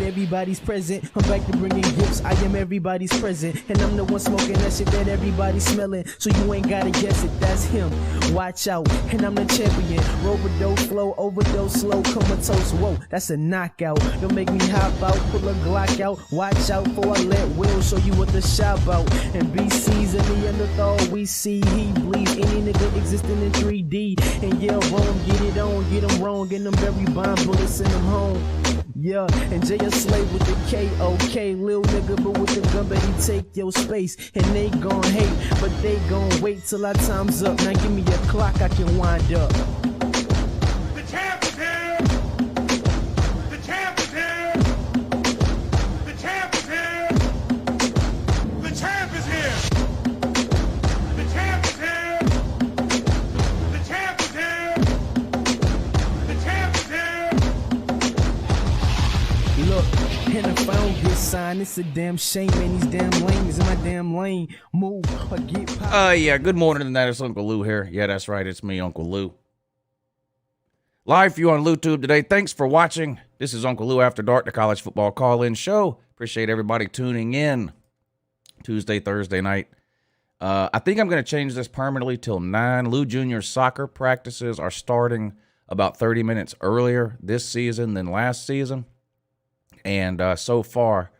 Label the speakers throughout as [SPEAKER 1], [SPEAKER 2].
[SPEAKER 1] everybody's present. I'm back to bringing gifts, I am everybody's present. And I'm the one smoking that shit that everybody's smelling. So you ain't gotta guess it, that's him. Watch out, and I'm the champion. Overdose flow, overdose slow, comatose. Whoa, that's a knockout. Don't make me hop out, pull a Glock out. Watch out for I let Will show you what the shop out. And BC's a Neanderthal, we see he bleeds. Any nigga existing in 3D. And yeah, wrong, get it on, get them wrong. And them very bomb bullets in them home. Yeah, and Jay a slave with the K-O-K, lil nigga, but with the gun, but he take your space. And they gon' hate, but they gon' wait till our time's up. Now give me a clock I can wind up.
[SPEAKER 2] The champ is here! The champ is here! The champ is here! The champ is here! The champ is here! The champ is here! The champ is here!
[SPEAKER 1] Look, and if I don't get signed, it's a damn shame, man. These damn lanes in my damn lane. Move or get popped.
[SPEAKER 3] Yeah, good morning tonight. It's Uncle Lou here. Yeah, that's right. It's me, Uncle Lou. Live for you on LouTube today. Thanks for watching. This is Uncle Lou After Dark, the college football call-in show. Appreciate everybody tuning in Tuesday, Thursday night. I think I'm going to change this permanently till 9. Lou Jr. soccer practices are starting about 30 minutes earlier this season than last season. And so far,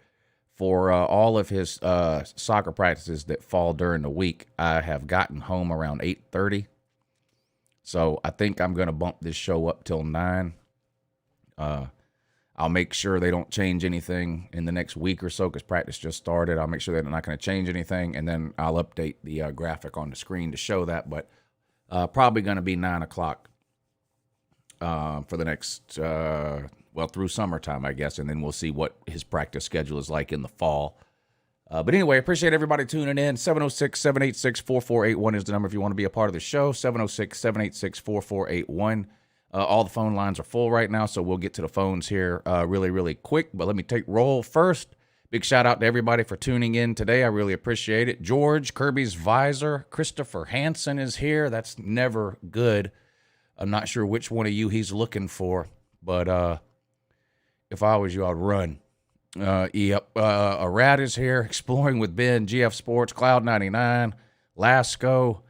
[SPEAKER 3] for all of his soccer practices that fall during the week, I have gotten home around 8:30. So I think I'm going to bump this show up till 9. I'll make sure they don't change anything in the next week or so because practice just started. I'll make sure they're not going to change anything, and then I'll update the graphic on the screen to show that. But probably going to be 9 o'clock for the next through summertime, I guess, and then we'll see what his practice schedule is like in the fall. But anyway, appreciate everybody tuning in. 706-786-4481 is the number if you want to be a part of the show. 706-786-4481. All the phone lines are full right now, so we'll get to the phones here really, really quick. But let me take roll first. Big shout out to everybody for tuning in today. I really appreciate it. George, Kirby's Visor, Christopher Hansen is here. That's never good. I'm not sure which one of you he's looking for, but if I was you, I'd run. A Rat is here. Exploring with Ben, GF Sports, Cloud 99, Lasco,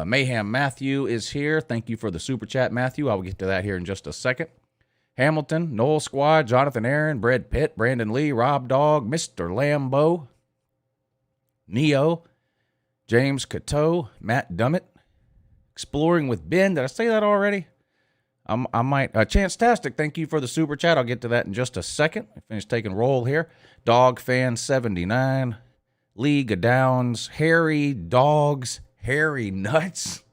[SPEAKER 3] Mayhem Matthew is here. Thank you for the super chat, Matthew. I will get to that here in just a second. Hamilton, Noel Squad, Jonathan Aaron, Brad Pitt, Brandon Lee, Rob Dog, Mr. Lambo, Neo, James Cateau, Matt Dummett. Exploring with Ben. Did I say that already? I might. Chance-tastic, thank you for the super chat. I'll get to that in just a second. I finished taking roll here. Dog Fan 79, League of Downs, Harry Dogs, Harry Nuts.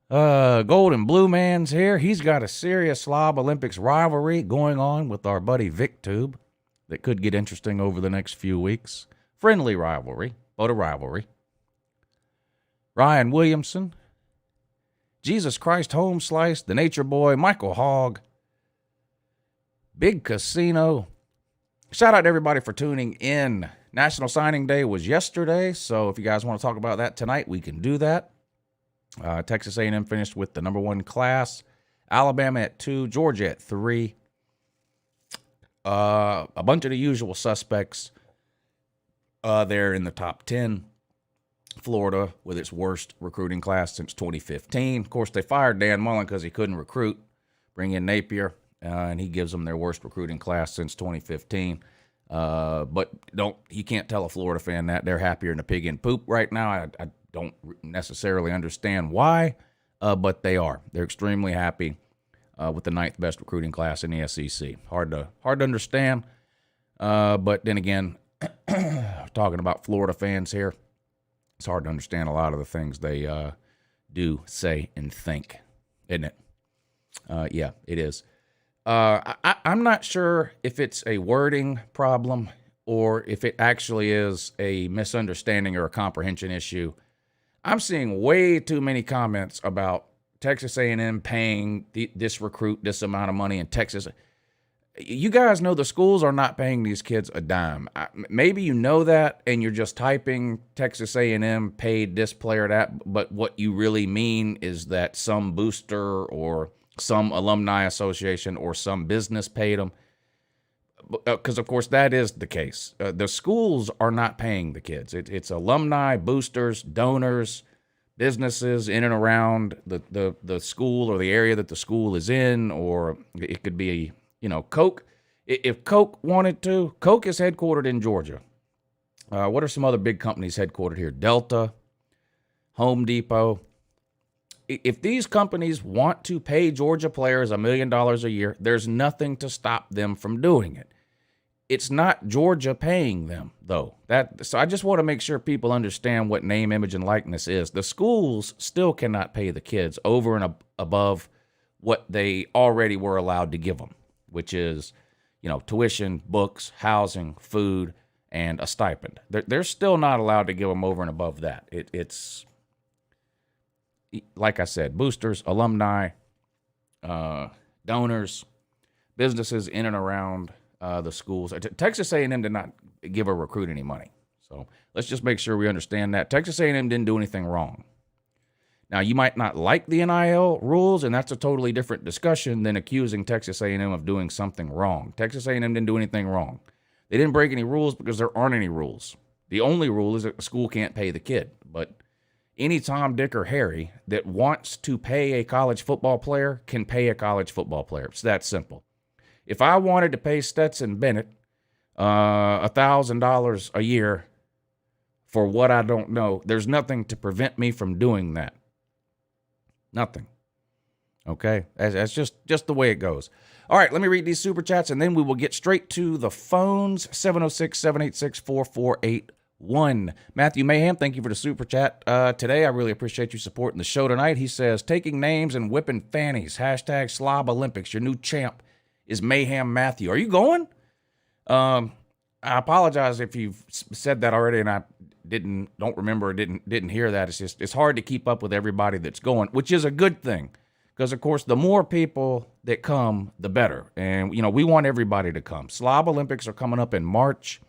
[SPEAKER 3] Golden Blue Man's here. He's got a serious Slob Olympics rivalry going on with our buddy VicTube that could get interesting over the next few weeks. Friendly rivalry, but a rivalry. Ryan Williamson, Jesus Christ Home Slice, The Nature Boy, Michael Hogg, Big Casino. Shout out to everybody for tuning in. National Signing Day was yesterday, so if you guys want to talk about that tonight, we can do that. Texas A&M finished with the number 1 class. Alabama at 2, Georgia at 3. A bunch of the usual suspects there in the top 10. Florida with its worst recruiting class since 2015. Of course, they fired Dan Mullen because he couldn't recruit. Bring in Napier, and he gives them their worst recruiting class since 2015. But you can't tell a Florida fan that. They're happier than a pig in poop right now. I don't necessarily understand why, but they are. They're extremely happy with the 9th best recruiting class in the SEC. Hard to understand, but then again, talking about Florida fans here, it's hard to understand a lot of the things they do, say, and think, isn't it? Yeah, it is. I'm not sure if it's a wording problem or if it actually is a misunderstanding or a comprehension issue. I'm seeing way too many comments about Texas A&M paying this recruit this amount of money in Texas. You guys know the schools are not paying these kids a dime. Maybe you know that and you're just typing Texas A&M paid this player that, but what you really mean is that some booster or some alumni association or some business paid them. Because, of course, that is the case. The schools are not paying the kids. It's alumni, boosters, donors, businesses in and around the school or the area that the school is in, or it could be, Coke. If Coke wanted to, Coke is headquartered in Georgia. What are some other big companies headquartered here? Delta, Home Depot. If these companies want to pay Georgia players $1 million a year, there's nothing to stop them from doing it. It's not Georgia paying them, though. So I just want to make sure people understand what name, image, and likeness is. The schools still cannot pay the kids over and above what they already were allowed to give them, which is, tuition, books, housing, food, and a stipend. They're still not allowed to give them over and above that. It's like I said, boosters, alumni, donors, businesses in and around the schools. Texas A&M did not give a recruit any money. So let's just make sure we understand that. Texas A&M didn't do anything wrong. Now, you might not like the NIL rules, and that's a totally different discussion than accusing Texas A&M of doing something wrong. Texas A&M didn't do anything wrong. They didn't break any rules because there aren't any rules. The only rule is that the school can't pay the kid. But any Tom, Dick, or Harry that wants to pay a college football player can pay a college football player. It's that simple. If I wanted to pay Stetson Bennett $1,000 a year for what I don't know, there's nothing to prevent me from doing that. Nothing. Okay? That's just the way it goes. All right, let me read these super chats, and then we will get straight to the phones. 706-786-4481. Matthew Mayhem, thank you for the super chat today. I really appreciate you supporting the show tonight. He says, taking names and whipping fannies. Hashtag Slob Olympics. Your new champ is Mayhem Matthew. Are you going? I apologize if you've said that already and I don't remember or didn't hear that. It's hard to keep up with everybody that's going, which is a good thing. Because, of course, the more people that come, the better. And, we want everybody to come. Slob Olympics are coming up in March.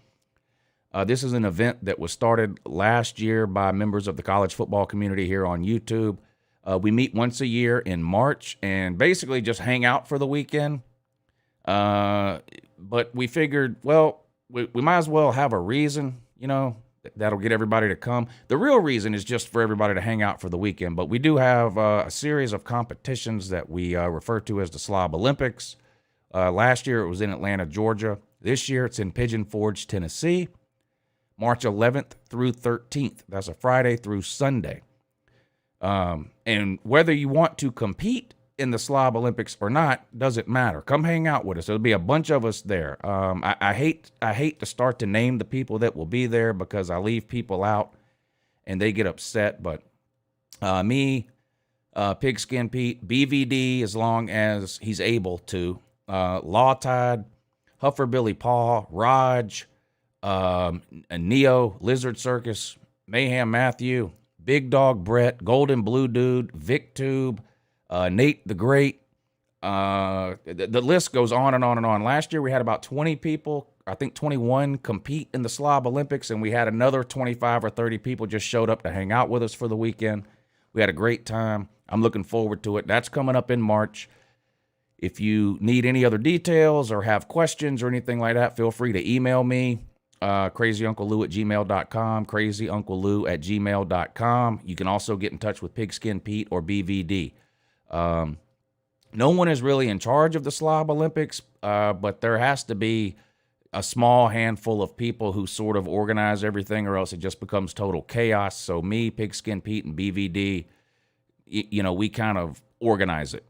[SPEAKER 3] This is an event that was started last year by members of the college football community here on YouTube. We meet once a year in March and basically just hang out for the weekend. But we figured, well, we might as well have a reason, that'll get everybody to come. The real reason is just for everybody to hang out for the weekend, but we do have a series of competitions that we refer to as the Slob Olympics. Last year it was in Atlanta, Georgia. This year it's in Pigeon Forge, Tennessee, March 11th through 13th. That's a Friday through Sunday. And whether you want to compete in the Slob Olympics or not doesn't matter. Come hang out with us. There'll be a bunch of us there. I hate to start to name the people that will be there because I leave people out and they get upset. But me, Pigskin Pete, BVD, as long as he's able to, Law Tide, Huffer Billy Paul, Raj, Neo, Lizard Circus, Mayhem Matthew, Big Dog Brett, Golden Blue Dude, VicTube, Nate the Great. The list goes on and on and on. Last year we had about 20 people, I think 21, compete in the Slob Olympics, and we had another 25 or 30 people just showed up to hang out with us for the weekend. We had a great time. I'm looking forward to it. That's coming up in March. If you need any other details or have questions or anything like that, feel free to email me, crazyunclelou@gmail.com, crazyunclelou@gmail.com. You can also get in touch with Pigskin Pete or BVD. No one is really in charge of the Slob Olympics, but there has to be a small handful of people who sort of organize everything, or else it just becomes total chaos. So me, Pigskin Pete, and BVD, we kind of organize it.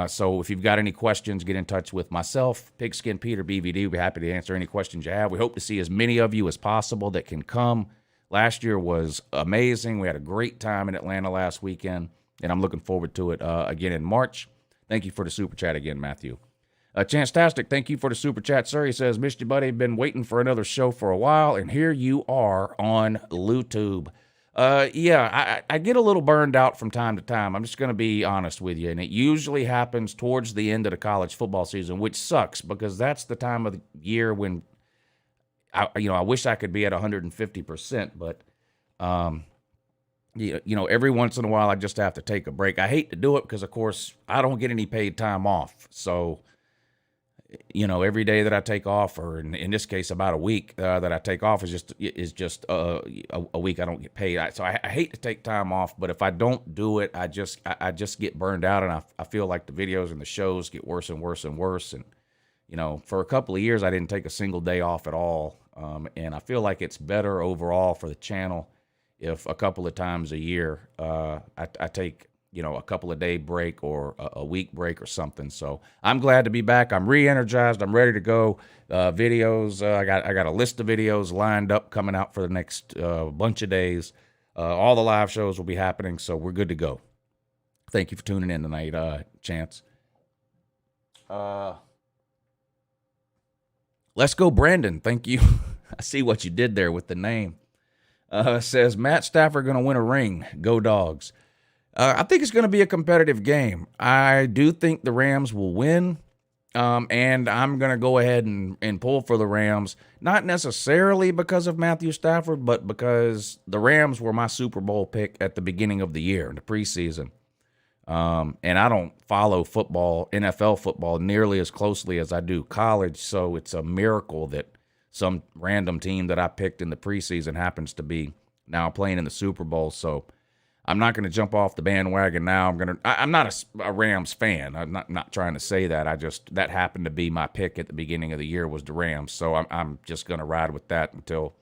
[SPEAKER 3] So if you've got any questions, get in touch with myself, Pigskin Pete, or BVD. We'll be happy to answer any questions you have. We hope to see as many of you as possible that can come. Last year was amazing. We had a great time in Atlanta last weekend, and I'm looking forward to it again in March. Thank you for the super chat again, Matthew. Chance-tastic, thank you for the super chat, sir. He says, missed you, buddy. Been waiting for another show for a while, and here you are on LouTube. I get a little burned out from time to time. I'm just going to be honest with you, and it usually happens towards the end of the college football season, which sucks because that's the time of the year when I wish I could be at 150%, but every once in a while I just have to take a break. I hate to do it because, of course, I don't get any paid time off. So, every day that I take off, or in this case, about a week that I take off is just a week I don't get paid. So I hate to take time off, but if I don't do it, I just get burned out, and I feel like the videos and the shows get worse and worse and worse. And for a couple of years, I didn't take a single day off at all, and I feel like it's better overall for the channel if a couple of times a year I take a couple of day break or a week break or something. So I'm glad to be back. I'm re-energized. I'm ready to go. Videos. I got a list of videos lined up coming out for the next bunch of days. All the live shows will be happening, so we're good to go. Thank you for tuning in tonight, Chance. Let's go, Brandon. Thank you. I see what you did there with the name. Says Matt Stafford going to win a ring. Go Dogs. I think it's going to be a competitive game. I do think the Rams will win, and I'm going to go ahead and pull for the Rams, not necessarily because of Matthew Stafford, but because the Rams were my Super Bowl pick at the beginning of the year, in the preseason. And I don't follow football, NFL football, nearly as closely as I do college, so it's a miracle that some random team that I picked in the preseason happens to be now playing in the Super Bowl. So I'm not going to jump off the bandwagon now. I'm not a Rams fan. I'm not trying to say that. That happened to be my pick at the beginning of the year was the Rams. So I'm just going to ride with that until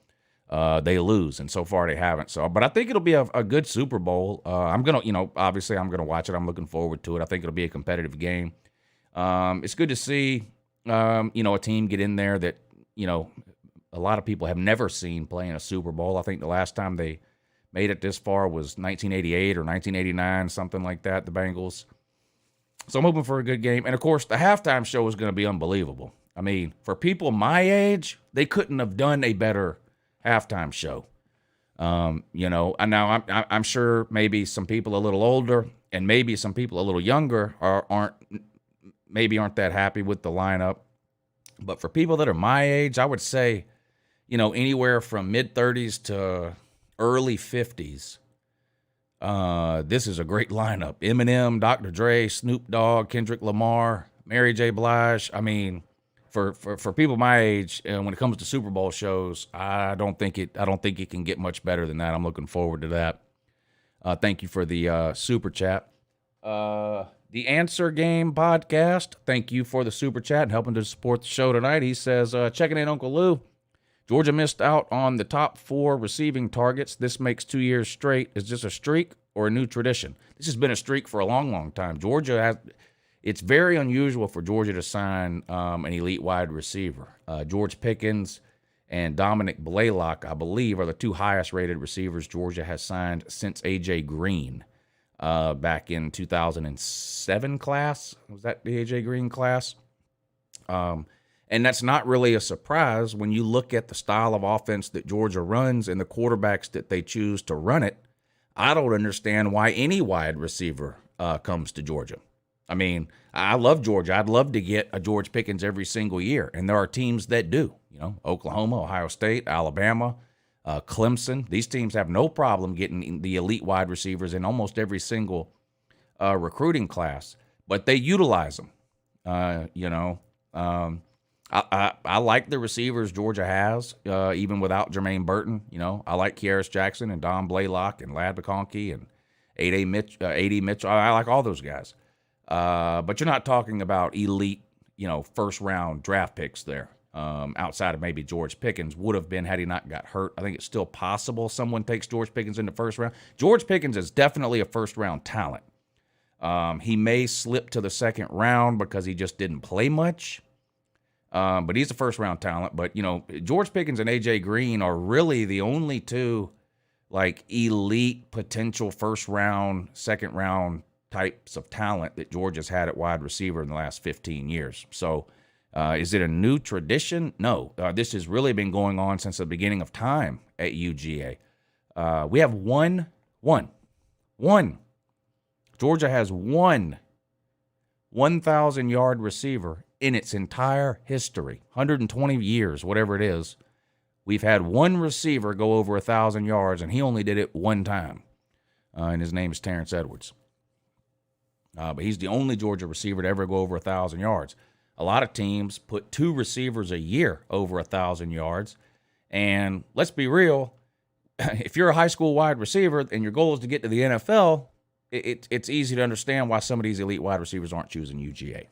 [SPEAKER 3] they lose. And so far they haven't. So, but I think it'll be a good Super Bowl. I'm going to, obviously I'm going to watch it. I'm looking forward to it. I think it'll be a competitive game. It's good to see, a team get in there that, a lot of people have never seen playing a Super Bowl. I think the last time they made it this far was 1988 or 1989, something like that, the Bengals. So I'm hoping for a good game. And, of course, the halftime show is going to be unbelievable. I mean, for people my age, they couldn't have done a better halftime show. And now I'm sure maybe some people a little older and maybe some people a little younger aren't that happy with the lineup. But for people that are my age, I would say, anywhere from mid-30s to early 50s, this is a great lineup. Eminem, Dr. Dre, Snoop Dogg, Kendrick Lamar, Mary J. Blige. I mean, for people my age, when it comes to Super Bowl shows, I don't think it can get much better than that. I'm looking forward to that. Thank you for the super chat. The Answer Game podcast, thank you for the super chat and helping to support the show tonight. He says, checking in, Uncle Lou. Georgia missed out on the top 4 receiving targets. This makes 2 years straight. Is this a streak or a new tradition? This has been a streak for a long, long time. It's very unusual for Georgia to sign an elite wide receiver. George Pickens and Dominic Blaylock, I believe, are the 2 highest-rated receivers Georgia has signed since A.J. Green. Back in 2007 class. Was that the A.J. Green class? And that's not really a surprise when you look at the style of offense that Georgia runs and the quarterbacks that they choose to run it. I don't understand why any wide receiver comes to Georgia. I mean, I love Georgia. I'd love to get a George Pickens every single year, and there are teams that do. Oklahoma, Ohio State, Alabama, Clemson. These teams have no problem getting the elite wide receivers in almost every single recruiting class, but they utilize them. I like the receivers Georgia has, even without Jermaine Burton. I like Kearis Jackson and Don Blaylock and Ladd McConkey and A.D. Mitchell. I like all those guys. But you're not talking about elite, first-round draft picks there. Outside of maybe George Pickens would have been had he not got hurt. I think it's still possible someone takes George Pickens in the first round. George Pickens is definitely a first-round talent. He may slip to the second round because he just didn't play much. But he's a first-round talent. But, George Pickens and A.J. Green are really the only 2, elite potential first-round, second-round types of talent that Georgia's had at wide receiver in the last 15 years. So, is it a new tradition? No. This has really been going on since the beginning of time at UGA. We have one. Georgia has one 1,000-yard receiver in its entire history, 120 years, whatever it is. We've had one receiver go over 1,000 yards, and he only did it one time. and his name is Terrence Edwards. But he's the only Georgia receiver to ever go over 1,000 yards. A lot of teams put 2 receivers a year over 1,000 yards. And let's be real, if you're a high school wide receiver and your goal is to get to the NFL, it's easy to understand why some of these elite wide receivers aren't choosing UGA.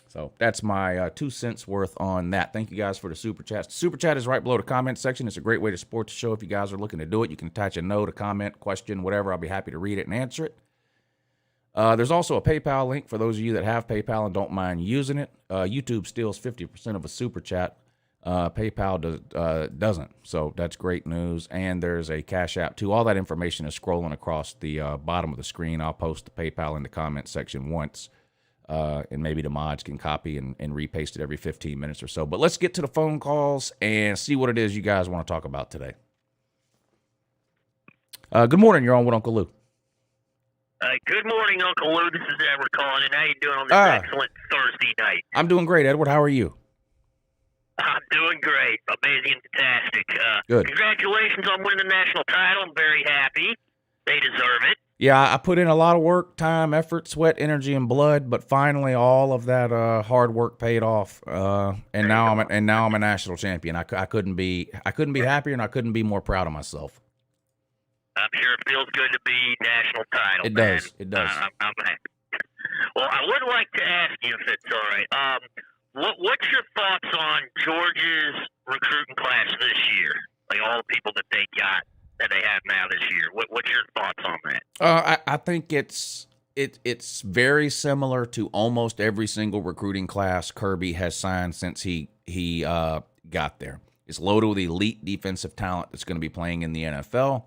[SPEAKER 3] So that's my 2 cents worth on that. Thank you guys for the Super Chats. The Super Chat is right below the comment section. It's a great way to support the show. If you guys are looking to do it, you can attach a note, a comment, question, whatever. I'll be happy to read it and answer it. There's also a PayPal link for those of you that have PayPal and don't mind using it. YouTube steals 50% of a Super Chat. PayPal doesn't, so that's great news. And there's a Cash App, too. All that information is scrolling across the bottom of the screen. I'll post the PayPal in the comment section once, and maybe the mods can copy and repaste it every 15 minutes or so. But let's get to the phone calls and see what it is you guys want to talk about today. Good morning. You're on with Uncle Lou.
[SPEAKER 4] Good morning, Uncle Lou. This is Edward calling in. How you doing on this excellent Thursday night?
[SPEAKER 3] I'm doing great, Edward. How are you?
[SPEAKER 4] I'm doing great. Amazing and fantastic.
[SPEAKER 3] Good.
[SPEAKER 4] Congratulations on winning the national title. I'm very happy. They deserve it.
[SPEAKER 3] Yeah, I put in a lot of work, time, effort, sweat, energy, and blood, but finally all of that hard work paid off. And now I'm a national champion. I couldn't be happier, and I couldn't be more proud of myself.
[SPEAKER 4] I'm sure it feels good to be national title.
[SPEAKER 3] It does. It does.
[SPEAKER 4] I'm happy. Well, I would like to ask you, if it's all right, what's your thoughts on Georgia's recruiting class this year? Like all the people that they got, that they have now this year. What's your thoughts on that?
[SPEAKER 3] I think it's very similar to almost every single recruiting class Kirby has signed since he got there. It's loaded with elite defensive talent that's going to be playing in the NFL.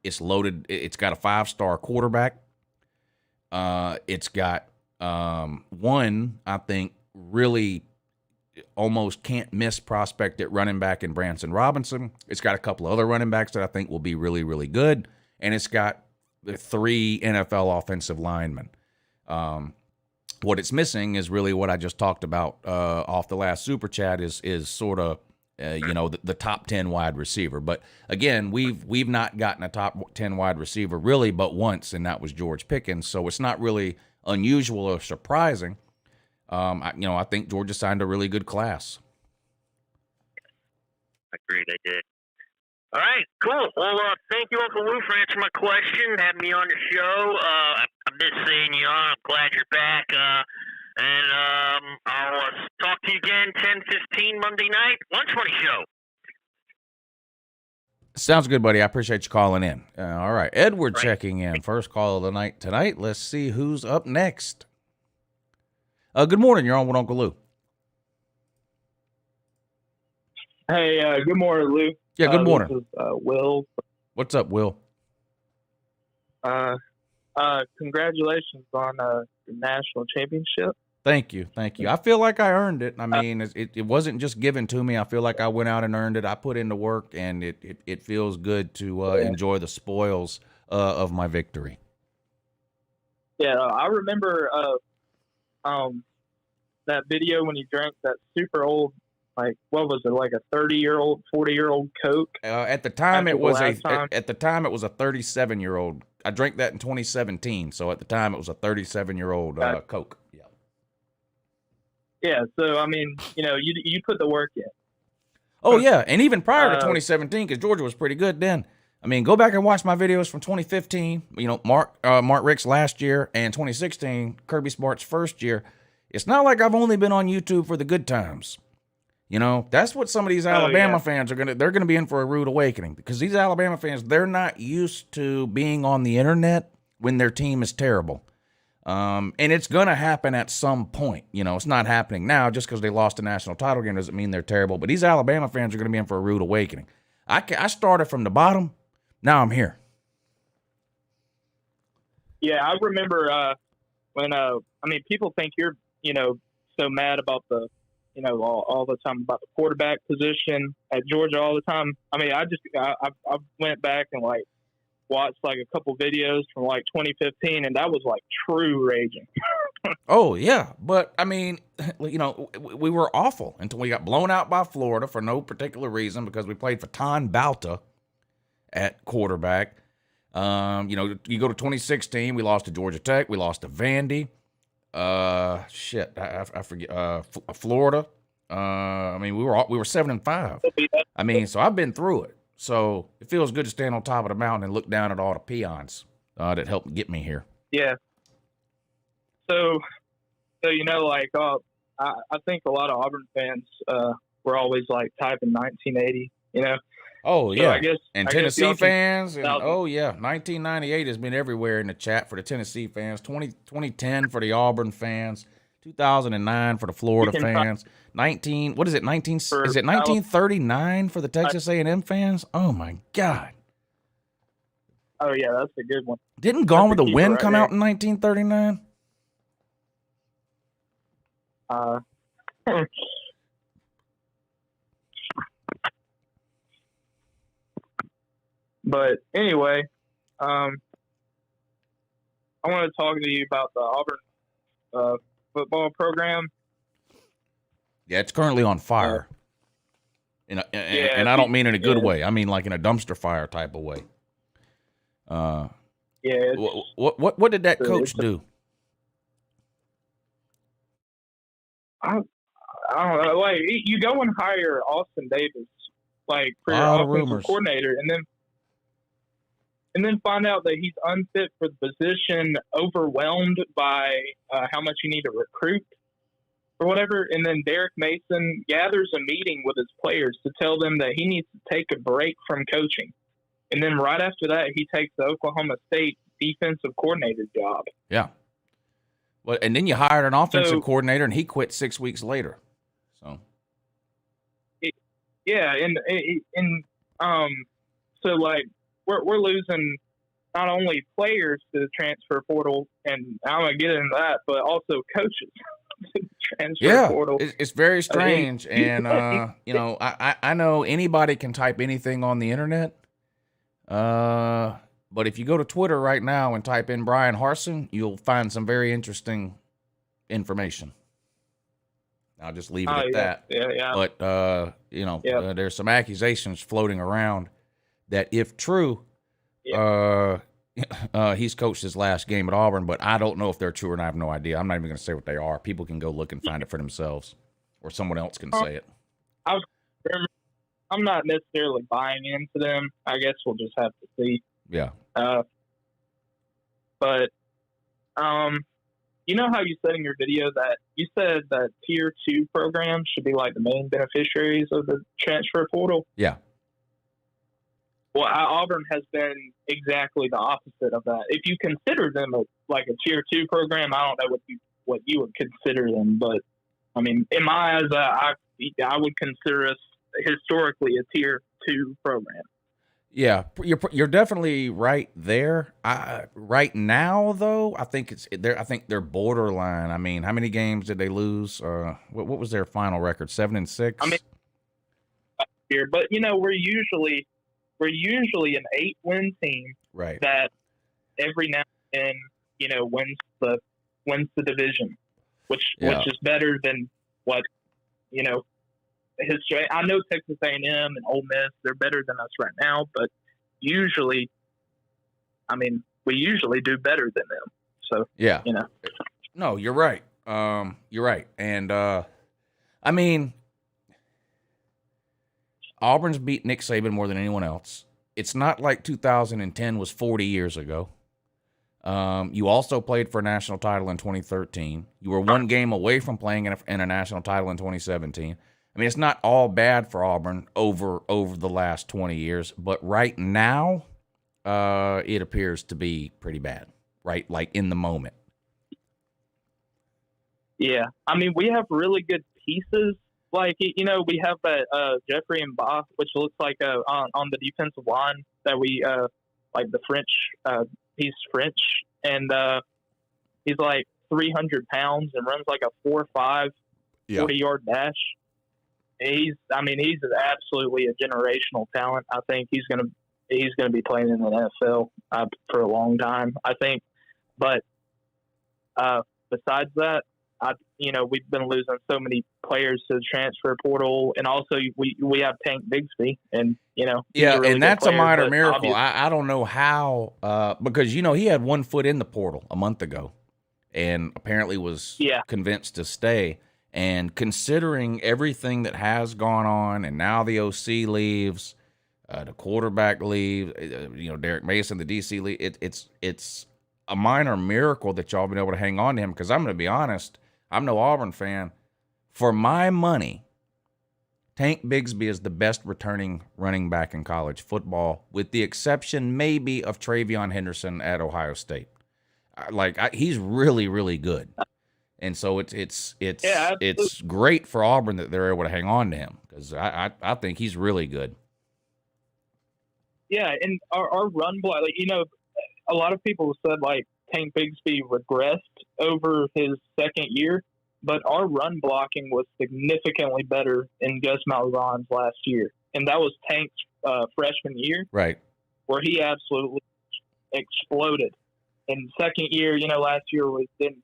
[SPEAKER 3] It's loaded. It's got a 5-star quarterback. It's got one, I think, really almost can't miss prospect at running back in Branson Robinson. It's got a couple of other running backs that I think will be really, really good. And it's got 3 NFL offensive linemen. What it's missing is really what I just talked about off the last Super Chat is sort of, the top 10 wide receiver. But again, we've not gotten a top 10 wide receiver really but once, and that was George Pickens. So it's not really unusual or surprising. I think Georgia signed a really good class.
[SPEAKER 4] Agreed, I did. All right, cool. Well, thank you, Uncle Lou, for answering my question, having me on the show. I miss seeing you on. I'm glad you're back. And I'll talk to you again 10:15 Monday night, lunch money show.
[SPEAKER 3] Sounds good, buddy. I appreciate you calling in. All right, Edward checking in. First call of the night tonight. Let's see who's up next. Good morning. You're on with Uncle Lou.
[SPEAKER 5] Hey, good morning, Lou.
[SPEAKER 3] Yeah, good morning.
[SPEAKER 5] This is Will.
[SPEAKER 3] What's up, Will?
[SPEAKER 5] Congratulations on the national championship.
[SPEAKER 3] Thank you. I feel like I earned it. I mean, it wasn't just given to me. I feel like I went out and earned it. I put in the work, and it feels good to enjoy the spoils of my victory.
[SPEAKER 5] Yeah, I remember that video when you drank that super old, like, what was it, like a 30-year-old, 40-year-old Coke?
[SPEAKER 3] At the time, it was a 37-year-old. I drank that in 2017, so at the time it was a 37-year-old Coke. Yeah.
[SPEAKER 5] Yeah. So I mean, you put the work in.
[SPEAKER 3] Oh yeah, and even prior to 2017, because Georgia was pretty good then. I mean, go back and watch my videos from 2015. Mark Rick's last year and 2016, Kirby Smart's first year. It's not like I've only been on YouTube for the good times. That's what some of these Alabama fans they're gonna be in for a rude awakening, because these Alabama fans, they're not used to being on the internet when their team is terrible. And it's gonna happen at some point. It's not happening now. Just because they lost a national title game doesn't mean they're terrible. But these Alabama fans are gonna be in for a rude awakening. I started from the bottom. Now I'm here.
[SPEAKER 5] Yeah, I remember when people think you're so mad about the all the time about the quarterback position at Georgia all the time. I mean, I went back and watched a couple videos from 2015, and that was true raging.
[SPEAKER 3] Oh yeah, but I mean, we were awful until we got blown out by Florida for no particular reason, because we played for Ton Balta at quarterback. You know, you go to 2016, we lost to Georgia Tech, we lost to Vandy. I forget. Florida. I mean, we were 7-5. I mean, so I've been through it. So it feels good to stand on top of the mountain and look down at all the peons that helped get me here.
[SPEAKER 5] Yeah. So you know, like I think a lot of Auburn fans were always like typing 1980. You know.
[SPEAKER 3] Oh,
[SPEAKER 5] So
[SPEAKER 3] yeah.
[SPEAKER 5] I guess
[SPEAKER 3] Tennessee fans. And, oh, yeah. 1998 has been everywhere in the chat for the Tennessee fans. 2010 for the Auburn fans. 2009 for the Florida fans. 1939 for the Texas A&M fans? Oh, my God.
[SPEAKER 5] Oh, yeah, that's a good one.
[SPEAKER 3] Didn't Gone with the Wind come
[SPEAKER 5] there.
[SPEAKER 3] out in 1939?
[SPEAKER 5] But anyway, I want to talk to you about the Auburn football program.
[SPEAKER 3] Yeah, it's currently on fire. And I don't mean in a good way. I mean like in a dumpster fire type of way. What did that coach do?
[SPEAKER 5] I don't know. Like, you go and hire Austin Davis, like, for your offensive coordinator, and then find out that he's unfit for the position, overwhelmed by how much you need to recruit or whatever. And then Derek Mason gathers a meeting with his players to tell them that he needs to take a break from coaching. And then right after that, he takes the Oklahoma State defensive coordinator job.
[SPEAKER 3] Yeah. Well, and then you hired an offensive coordinator, and he quit 6 weeks later. So.
[SPEAKER 5] So like we're losing not only players to the transfer portal, and I'm gonna get into that, but also coaches to the transfer portal.
[SPEAKER 3] It's very strange, and you know, I know anybody can type anything on the internet. But if you go to Twitter right now and type in Brian Harsin, you'll find some very interesting information. I'll just leave it at that.
[SPEAKER 5] Yeah.
[SPEAKER 3] But, you know, there's some accusations floating around that if true, he's coached his last game at Auburn, but I don't know if they're true, and I have no idea. I'm not even going to say what they are. People can go look and find it for themselves, or someone else can say it.
[SPEAKER 5] I'm not necessarily buying into them. I guess we'll just have to see.
[SPEAKER 3] Yeah.
[SPEAKER 5] But you know how you said in your video that you said that tier 2 programs should be like the main beneficiaries of the transfer portal?
[SPEAKER 3] Yeah.
[SPEAKER 5] Well, Auburn has been exactly the opposite of that. If you consider them like a tier 2 program, I don't know what you would consider them, but I mean, in my eyes, I would consider us historically a tier 2 program.
[SPEAKER 3] Yeah, you're definitely right there. Right now, though, I think they're borderline. I mean, how many games did they lose? What was their final record? 7-6. I mean,
[SPEAKER 5] here, but you know, we're usually an 8-win team,
[SPEAKER 3] right?
[SPEAKER 5] That every now and then, you know, wins the division, which is better than what, you know. History. I know Texas A&M and Ole Miss, they're better than us right now, but usually, I mean, we usually do better than them. So,
[SPEAKER 3] yeah,
[SPEAKER 5] you know.
[SPEAKER 3] No, you're right. You're right. And, I mean, Auburn's beat Nick Saban more than anyone else. It's not like 2010 was 40 years ago. You also played for a national title in 2013. You were one game away from playing in a national title in 2017. I mean, it's not all bad for Auburn over the last 20 years, but right now, it appears to be pretty bad, right? Like in the moment.
[SPEAKER 5] Yeah. I mean, we have really good pieces. Like, you know, we have that Jeffrey Mba, which looks like on the defensive line that we, like the French, he's French, and he's like 300 pounds and runs like a 4.5 40-yard dash. He's absolutely a generational talent. I think he's gonna be playing in the NFL for a long time, I think. But besides that, we've been losing so many players to the transfer portal, and also we have Tank Bigsby, and he's a really
[SPEAKER 3] and that's
[SPEAKER 5] good player,
[SPEAKER 3] a minor
[SPEAKER 5] but
[SPEAKER 3] miracle. I don't know how, because he had 1 foot in the portal a month ago, and apparently was convinced to stay. And considering everything that has gone on, and now the OC leaves, the quarterback leaves, Derek Mason, the DC leaves, it's a minor miracle that y'all been able to hang on to him. Because I'm going to be honest, I'm no Auburn fan. For my money, Tank Bigsby is the best returning running back in college football, with the exception maybe of Travion Henderson at Ohio State. He's really, really good. And so it's great for Auburn that they're able to hang on to him, because I think he's really good.
[SPEAKER 5] Yeah, and our run block, a lot of people said Tank Bigsby regressed over his second year, but our run blocking was significantly better in Gus Malzahn's last year, and that was Tank's freshman year,
[SPEAKER 3] right?
[SPEAKER 5] Where he absolutely exploded. And second year, last year didn't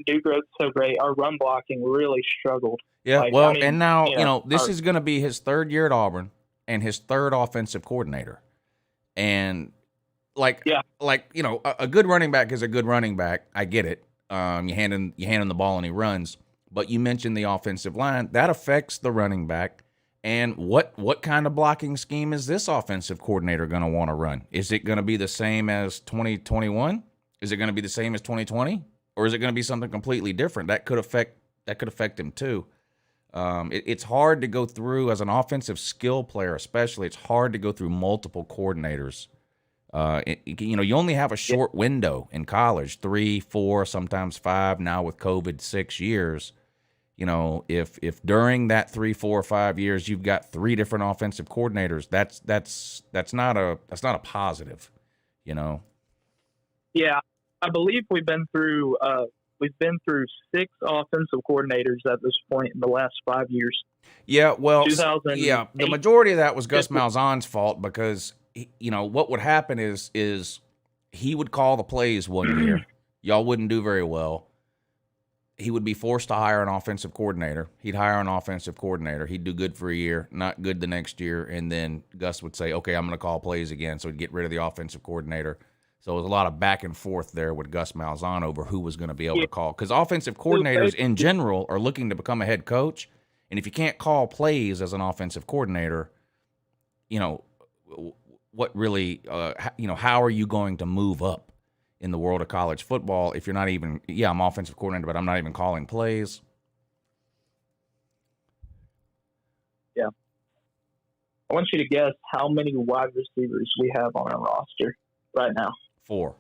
[SPEAKER 5] do so great. Our run blocking really struggled.
[SPEAKER 3] Yeah, and now this is going to be his third year at Auburn and his third offensive coordinator, and a good running back is a good running back. I get it. You hand him the ball and he runs. But you mentioned the offensive line that affects the running back. And what kind of blocking scheme is this offensive coordinator going to want to run? Is it going to be the same as 2021? Is it going to be the same as 2020? Or is it going to be something completely different? That could affect him too. It's hard to go through, as an offensive skill player especially, it's hard to go through multiple coordinators. You only have a short window in college, 3, 4, sometimes 5, now with COVID, 6 years. If during that 3, 4, 5 years you've got 3 different offensive coordinators, that's not a positive,
[SPEAKER 5] Yeah, I believe we've been through 6 offensive coordinators at this point in the last 5 years.
[SPEAKER 3] Yeah, well, the majority of that was Gus Malzahn's fault, because what would happen is he would call the plays one year, y'all wouldn't do very well. He would be forced to hire an offensive coordinator. He'd hire an offensive coordinator. He'd do good for a year, not good the next year, and then Gus would say, okay, I'm going to call plays again, so he'd get rid of the offensive coordinator. So it was a lot of back and forth there with Gus Malzahn over who was going to be able to call. Because offensive coordinators in general are looking to become a head coach, and if you can't call plays as an offensive coordinator, what really, how are you going to move up in the world of college football if you're not even, I'm offensive coordinator, but I'm not even calling plays?
[SPEAKER 5] Yeah. I want you to guess how many wide receivers we have on our roster right now.
[SPEAKER 3] 4.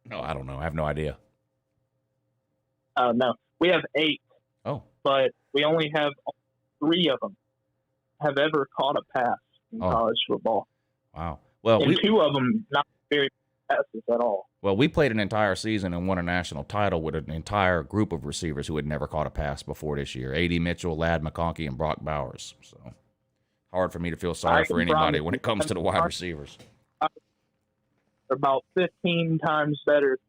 [SPEAKER 3] No, I don't know. I have no idea.
[SPEAKER 5] No, we have 8.
[SPEAKER 3] Oh.
[SPEAKER 5] But we only have 3 of them have ever caught a pass in college football.
[SPEAKER 3] Wow. Well,
[SPEAKER 5] and 2 of them not very passes at all.
[SPEAKER 3] Well, we played an entire season and won a national title with an entire group of receivers who had never caught a pass before this year. A.D. Mitchell, Ladd McConkey, and Brock Bowers. So hard for me to feel sorry for anybody when it comes to the wide receivers.
[SPEAKER 5] They're about 15 times better.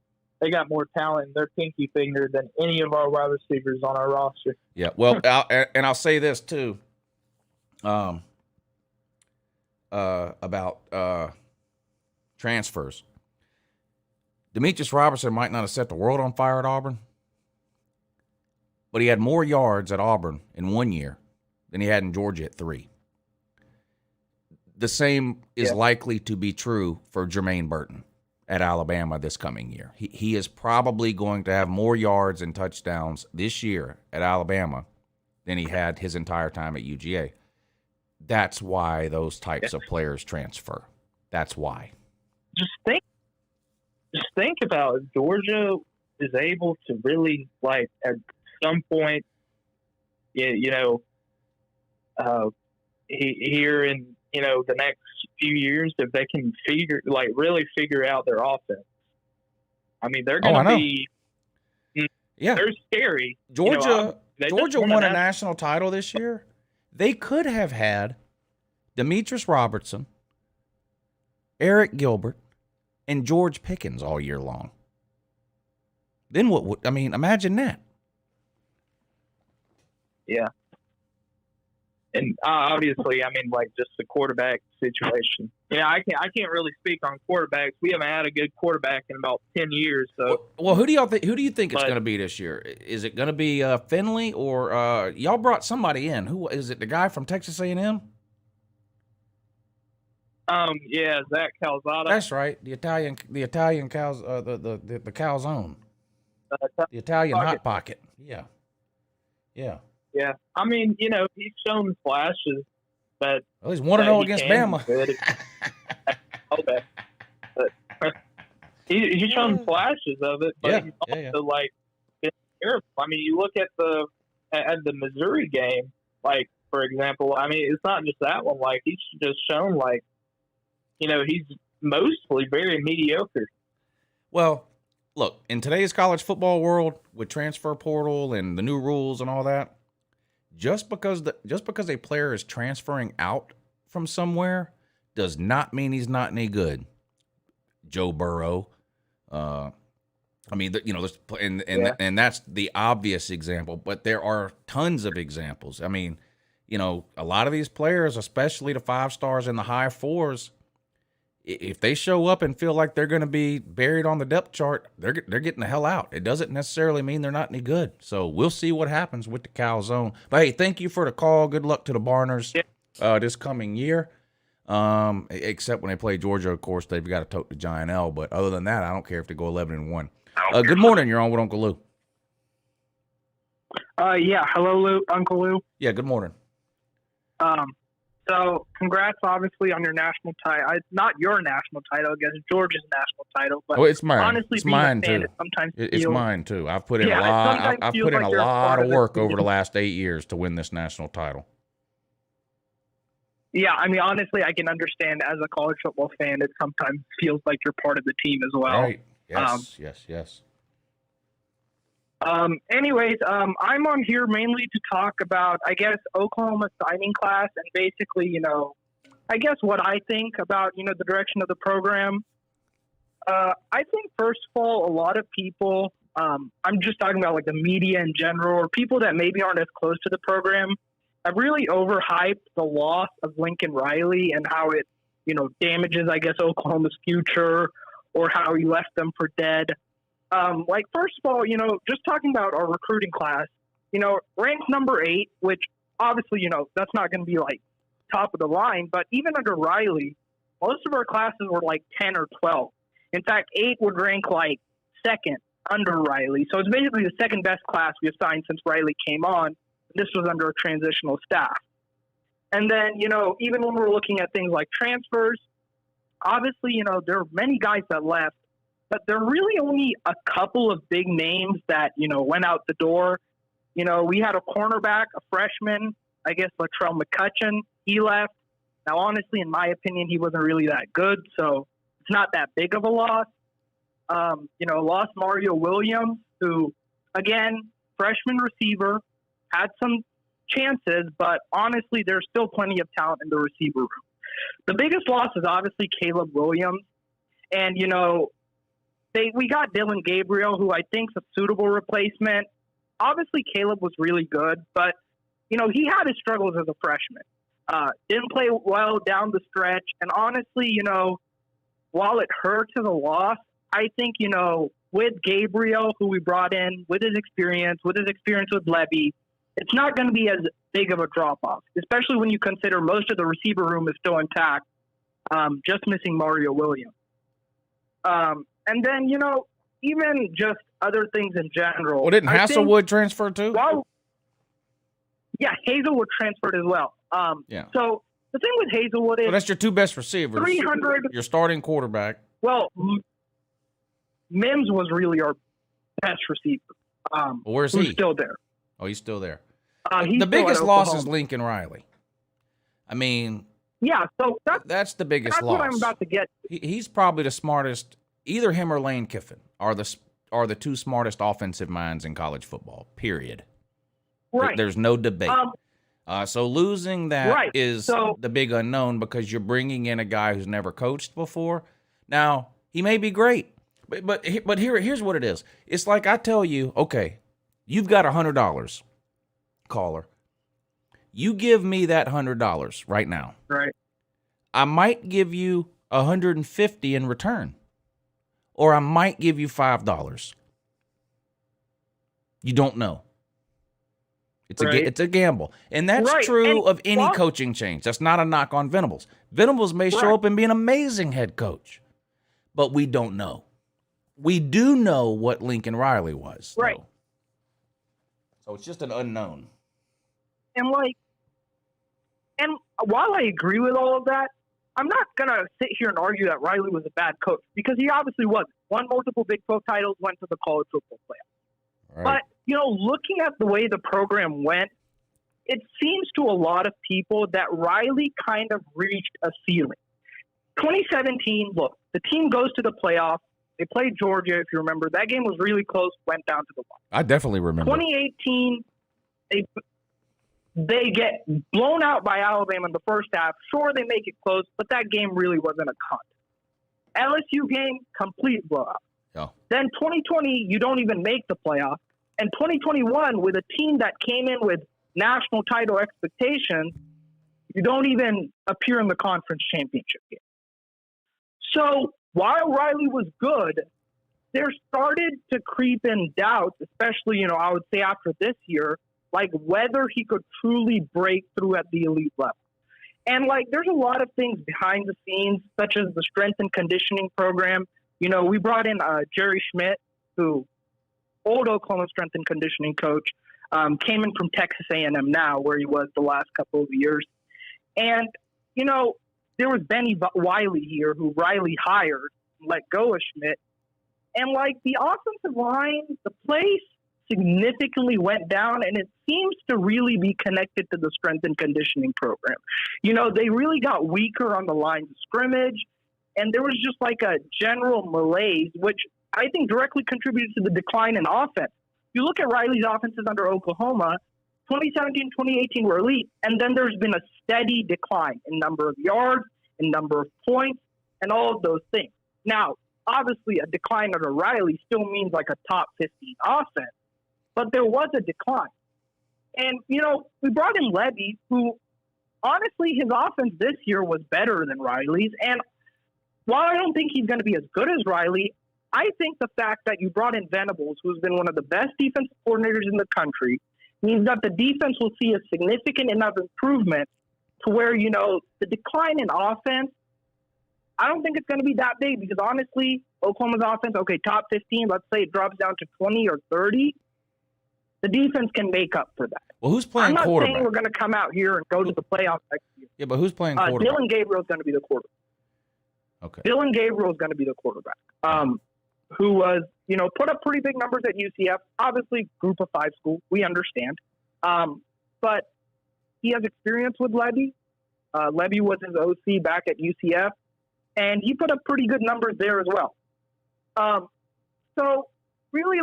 [SPEAKER 5] They got more talent in their pinky finger than any of our wide receivers on our roster.
[SPEAKER 3] Yeah, well, I'll say this too about transfers. Demetrius Robertson might not have set the world on fire at Auburn, but he had more yards at Auburn in 1 year than he had in Georgia at 3. The same is likely to be true for Jermaine Burton at Alabama this coming year. He is probably going to have more yards and touchdowns this year at Alabama than he had his entire time at UGA. That's why those types of players transfer. That's why.
[SPEAKER 5] Just think about if Georgia is able to really, at some point, here in the next few years, if they can really figure out their offense. I mean, they're going to be.
[SPEAKER 3] Yeah,
[SPEAKER 5] they're scary.
[SPEAKER 3] Georgia won a national title this year. They could have had Demetrius Robertson, Eric Gilbert, and George Pickens all year long. Then imagine that.
[SPEAKER 5] Yeah. And obviously, I mean, like just the quarterback situation. Yeah, I can't really speak on quarterbacks. We haven't had a good quarterback in about 10 years. So,
[SPEAKER 3] well, who do you think it's going to be this year? Is it going to be Finley or y'all brought somebody in? Who is it? The guy from Texas A&M?
[SPEAKER 5] Yeah, Zach Calzada.
[SPEAKER 3] That's right. The Italian cows, the calzone, the Italian hot pocket. Yeah.
[SPEAKER 5] Yeah, I mean, you know, he's shown flashes that.
[SPEAKER 3] Well, he's 1-0 against Bama.
[SPEAKER 5] Okay, but he's shown flashes of it, but he's also like been terrible. I mean, you look at the Missouri game, like for example. I mean, it's not just that one. Like he's just shown like, you know, he's mostly very mediocre.
[SPEAKER 3] Well, look, in today's college football world with transfer portal and the new rules and all that, just because a player is transferring out from somewhere does not mean he's not any good. Joe Burrow, I mean, you know, and that's the obvious example, but there are tons of examples. I mean, you know, a lot of these players, especially the 5 stars and the high 4s, if they show up and feel like they're going to be buried on the depth chart, they're getting the hell out. It doesn't necessarily mean they're not any good. So we'll see what happens with the calzone. But hey, thank you for the call. Good luck to the Barners this coming year. Except when they play Georgia, of course, they've got to tote the giant L. But other than that, I don't care if they go 11-1. Good morning. You're on with Uncle Lou.
[SPEAKER 6] Yeah. Hello, Lou. Uncle Lou.
[SPEAKER 3] Yeah. Good morning.
[SPEAKER 6] So, congrats, obviously, on your national title. Not your national title, I guess Georgia's national title. But
[SPEAKER 3] it's mine.
[SPEAKER 6] Honestly,
[SPEAKER 3] it's mine too. It's mine too. I've put in a lot. I've put in a lot of work over the last 8 years to win this national title.
[SPEAKER 6] Yeah, I mean, honestly, I can understand as a college football fan, it sometimes feels like you're part of the team as well.
[SPEAKER 3] Right. Yes.
[SPEAKER 6] Anyways, I'm on here mainly to talk about, I guess, Oklahoma signing class and basically, you know, I guess what I think about, you know, the direction of the program. I think, first of all, a lot of people, I'm just talking about like the media in general, or people that maybe aren't as close to the program, have really overhyped the loss of Lincoln Riley and how it, you know, damages, I guess, Oklahoma's future, or how he left them for dead. Like, first of all, you know, just talking about our recruiting class, you know, ranked number 8, which obviously, you know, that's not going to be like top of the line, but even under Riley, most of our classes were like 10 or 12. In fact, 8 would rank like second under Riley. So it's basically the second best class we assigned since Riley came on. This was under a transitional staff. And then, you know, even when we're looking at things like transfers, obviously, you know, there are many guys that left, but there are really only a couple of big names that, you know, went out the door. You know, we had a cornerback, a freshman, I guess, Latrell McCutcheon. He left. Now, honestly, in my opinion, he wasn't really that good, so it's not that big of a loss. You know, lost Mario Williams, who, again, freshman receiver, had some chances, but honestly, there's still plenty of talent in the receiver room. The biggest loss is obviously Caleb Williams. And, you know, we got Dylan Gabriel, who I think is a suitable replacement. Obviously, Caleb was really good, but, you know, he had his struggles as a freshman. Didn't play well down the stretch. And honestly, you know, while it hurts as a loss, I think, you know, with Gabriel, who we brought in, with his experience with Levy, it's not going to be as big of a drop-off, especially when you consider most of the receiver room is still intact, just missing Mario Williams. And then, you know, even just other things in general.
[SPEAKER 3] Well, didn't Hasselwood transfer too?
[SPEAKER 6] Well, yeah, Hazelwood transferred as well.
[SPEAKER 3] Yeah.
[SPEAKER 6] So the thing with Hazelwood is...
[SPEAKER 3] So that's your 2 best receivers.
[SPEAKER 6] 300...
[SPEAKER 3] Your starting quarterback.
[SPEAKER 6] Well, Mims was really our best receiver.
[SPEAKER 3] Well, where's he?
[SPEAKER 6] Who's still there.
[SPEAKER 3] Oh, he's still there.
[SPEAKER 6] He's
[SPEAKER 3] the biggest loss
[SPEAKER 6] Oklahoma.
[SPEAKER 3] is Lincoln Riley. I mean,
[SPEAKER 6] yeah, so
[SPEAKER 3] that's the biggest
[SPEAKER 6] that's
[SPEAKER 3] loss.
[SPEAKER 6] What I'm about to get.
[SPEAKER 3] He's probably the smartest. Either him or Lane Kiffin are the 2 smartest offensive minds in college football. Period.
[SPEAKER 6] Right.
[SPEAKER 3] There's no debate. So losing that is the big unknown because you're bringing in a guy who's never coached before. Now he may be great, but here's what it is. It's like I tell you, okay, you've got $100, caller, You give me that $100 right now.
[SPEAKER 6] Right.
[SPEAKER 3] I might give you $150 in return, or I might give you $5. You don't know. It's a gamble, and that's true of any coaching change. That's not a knock on Venables. Venables may show up and be an amazing head coach, but we don't know. We do know what Lincoln Riley was,
[SPEAKER 6] right?
[SPEAKER 3] Though. So it's just an unknown.
[SPEAKER 6] And while I agree with all of that, I'm not gonna sit here and argue that Riley was a bad coach, because he obviously wasn't. Won multiple Big 12 titles, went to the college football playoff.
[SPEAKER 3] Right.
[SPEAKER 6] But looking at the way the program went, it seems to a lot of people that Riley kind of reached a ceiling. 2017, look, the team goes to the playoffs. They played Georgia, if you remember. That game was really close, went down to the wire.
[SPEAKER 3] I definitely remember.
[SPEAKER 6] 2018, they get blown out by Alabama in the first half. Sure, they make it close, but that game really wasn't a contest. LSU game, complete blowout.
[SPEAKER 3] Yeah.
[SPEAKER 6] Then 2020, you don't even make the playoffs. And 2021, with a team that came in with national title expectations, you don't even appear in the conference championship game. So while Riley was good, there started to creep in doubts, especially, I would say after this year, like whether he could truly break through at the elite level. And there's a lot of things behind the scenes, such as the strength and conditioning program. We brought in Jerry Schmidt, who old Oklahoma strength and conditioning coach, came in from Texas A&M now, where he was the last couple of years. And, there was Benny Wiley here, who Riley hired and let go of Schmidt. And, the offensive line, the place significantly went down, and it seems to really be connected to the strength and conditioning program. They really got weaker on the lines of scrimmage, and there was just a general malaise, which I think directly contributed to the decline in offense. You look at Riley's offenses under Oklahoma, 2017, 2018 were elite, and then there's been a steady decline in number of yards, in number of points, and all of those things. Now, obviously, a decline under Riley still means a top 15 offense, but there was a decline. And, we brought in Levy, who, honestly, his offense this year was better than Riley's, and while I don't think he's going to be as good as Riley, I think the fact that you brought in Venables, who's been one of the best defensive coordinators in the country, means that the defense will see a significant enough improvement to where, the decline in offense, I don't think it's going to be that big, because honestly, Oklahoma's offense, okay, top 15, let's say it drops down to 20 or 30, the defense can make up for that.
[SPEAKER 3] Well, who's playing quarterback?
[SPEAKER 6] I'm not saying we're going to come out here and go to the playoffs next year.
[SPEAKER 3] Yeah, but who's playing quarterback?
[SPEAKER 6] Dylan Gabriel's going to be the quarterback.
[SPEAKER 3] Okay.
[SPEAKER 6] Dylan Gabriel is going to be the quarterback, who was, put up pretty big numbers at UCF. Obviously, group of 5 school. We understand. But he has experience with Levy. Levy was his OC back at UCF, and he put up pretty good numbers there as well. So, really,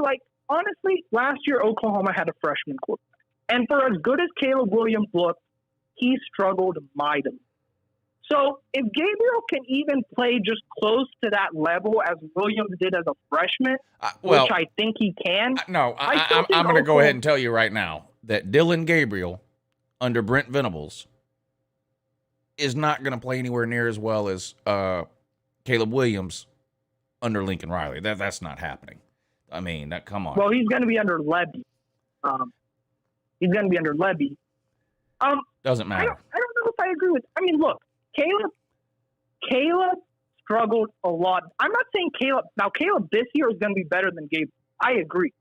[SPEAKER 6] honestly, last year, Oklahoma had a freshman quarterback. And for as good as Caleb Williams looked, he struggled mightily. So if Gabriel can even play just close to that level as Williams did as a freshman, which I think he can.
[SPEAKER 3] I'm going to go ahead and tell you right now that Dylan Gabriel under Brent Venables is not going to play anywhere near as well as Caleb Williams under Lincoln Riley. That's not happening. I mean, come on.
[SPEAKER 6] Well, he's going to be under Levy.
[SPEAKER 3] Doesn't matter.
[SPEAKER 6] I don't know if I agree with. I mean, look. Caleb struggled a lot. I'm not saying Caleb this year is going to be better than Gabe. I agree.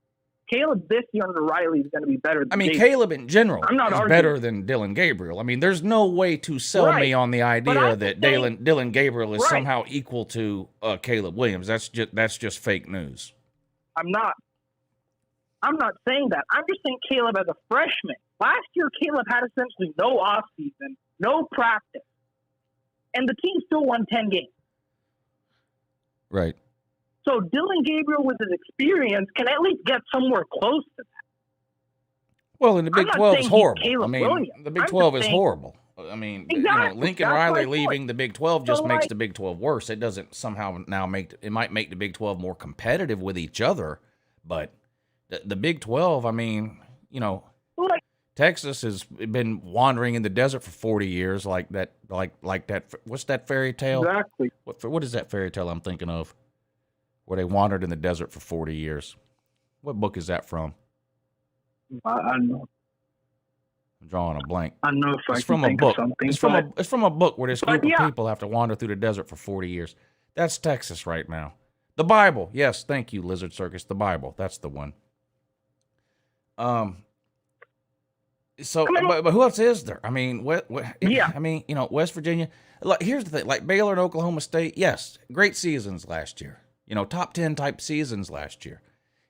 [SPEAKER 6] Caleb this year under Riley is going to be better than Gabe.
[SPEAKER 3] Caleb in general
[SPEAKER 6] is
[SPEAKER 3] better than Dylan Gabriel. I mean, there's no way to sell me on the idea that Dylan Gabriel is somehow equal to Caleb Williams. That's just fake news.
[SPEAKER 6] I'm not saying that. I'm just saying Caleb as a freshman. Last year, Caleb had essentially no offseason, no practice. And the team still won 10 games.
[SPEAKER 3] Right.
[SPEAKER 6] So Dylan Gabriel, with his experience, can at least get somewhere close to that.
[SPEAKER 3] Well, and the Big 12 is horrible.
[SPEAKER 6] Williams.
[SPEAKER 3] The Big 12 is horrible. I mean, Lincoln Riley leaving the Big 12 just makes the Big 12 worse. It doesn't somehow now it might make the Big 12 more competitive with each other, but the Big 12, Texas has been wandering in the desert for 40 years, like that. What's that fairy tale?
[SPEAKER 6] Exactly.
[SPEAKER 3] What is that fairy tale I'm thinking of? Where they wandered in the desert for 40 years. What book is that from?
[SPEAKER 6] I don't know.
[SPEAKER 3] I'm drawing a blank.
[SPEAKER 6] I don't know if
[SPEAKER 3] It's
[SPEAKER 6] I
[SPEAKER 3] from
[SPEAKER 6] can
[SPEAKER 3] a
[SPEAKER 6] think
[SPEAKER 3] book.
[SPEAKER 6] of something.
[SPEAKER 3] It's from a book where this group
[SPEAKER 6] yeah.
[SPEAKER 3] of people have to wander through the desert for 40 years. That's Texas right now. The Bible. Yes, thank you, Lizard Circus. The Bible. That's the one. So, but who else is there? I mean,
[SPEAKER 6] Yeah.
[SPEAKER 3] I mean, West Virginia. Like, here's the thing: like Baylor and Oklahoma State, yes, great seasons last year. Top 10 type seasons last year.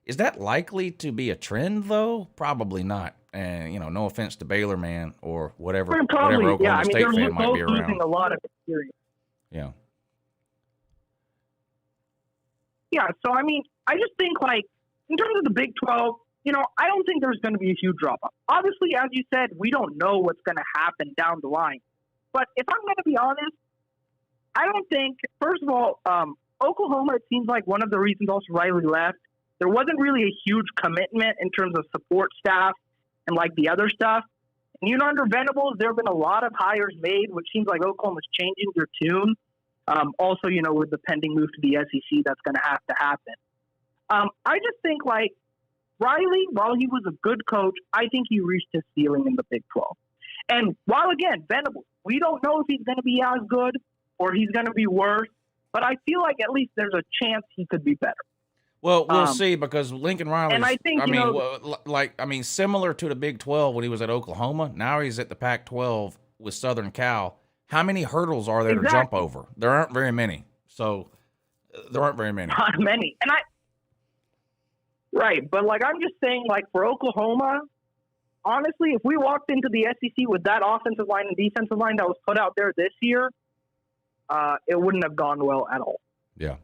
[SPEAKER 3] Is that likely to be a trend though? Probably not. And no offense to Baylor, man, or whatever Oklahoma State fan might be around.
[SPEAKER 6] Losing a lot of experience.
[SPEAKER 3] Yeah.
[SPEAKER 6] Yeah. So I mean, I just think in terms of the Big 12. I don't think there's going to be a huge drop-off. Obviously, as you said, we don't know what's going to happen down the line. But if I'm going to be honest, I don't think, first of all, Oklahoma, it seems like one of the reasons also Riley left, there wasn't really a huge commitment in terms of support staff and the other stuff. And under Venables, there have been a lot of hires made, which seems like Oklahoma's changing their tune. Also, with the pending move to the SEC, that's going to have to happen. I just think Riley, while he was a good coach, I think he reached his ceiling in the Big 12. And while, again, Venables, we don't know if he's going to be as good or he's going to be worse, but I feel like at least there's a chance he could be better.
[SPEAKER 3] Well, we'll see, because Lincoln Riley,
[SPEAKER 6] and I think,
[SPEAKER 3] similar to the Big 12 when he was at Oklahoma, now he's at the Pac-12 with Southern Cal. How many hurdles are there to jump over? There aren't very many. So, there aren't very many.
[SPEAKER 6] Not many. And right, but I'm just saying, for Oklahoma, honestly, if we walked into the SEC with that offensive line and defensive line that was put out there this year, it wouldn't have gone well at all.
[SPEAKER 3] Yeah.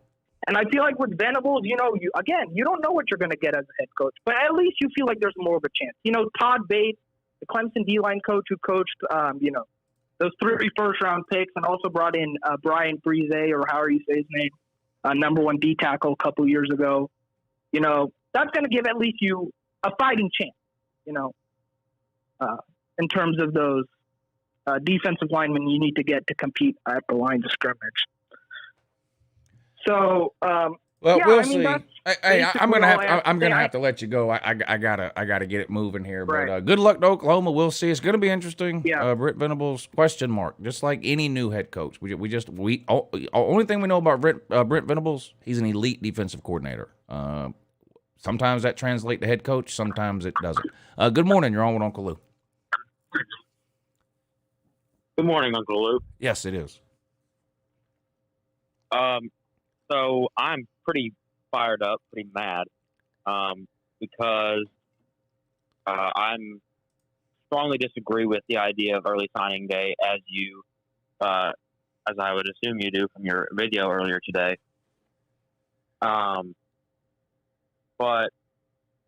[SPEAKER 6] And I feel like with Venables, you don't know what you're going to get as a head coach, but at least you feel like there's more of a chance. Todd Bates, the Clemson D-line coach who coached, those 3 first-round picks and also brought in Brian Brise, or however you say his name, number 1 D tackle a couple years ago. That's going to give at least you a fighting chance, in terms of those defensive linemen you need to get to compete at the line of scrimmage. So,
[SPEAKER 3] we'll see. I'm gonna have to let you go. I gotta get it moving here. But
[SPEAKER 6] Right.
[SPEAKER 3] Good luck to Oklahoma. We'll see. It's gonna be interesting.
[SPEAKER 6] Yeah.
[SPEAKER 3] Brent Venables ? Just like any new head coach. Only thing we know about Brent Venables, he's an elite defensive coordinator. Sometimes that translates to head coach. Sometimes it doesn't. Good morning. You're on with Uncle Lou.
[SPEAKER 7] Good morning, Uncle Lou.
[SPEAKER 3] Yes, it is.
[SPEAKER 7] So I'm pretty fired up, pretty mad, because I'm strongly disagree with the idea of early signing day, as I would assume you do from your video earlier today. But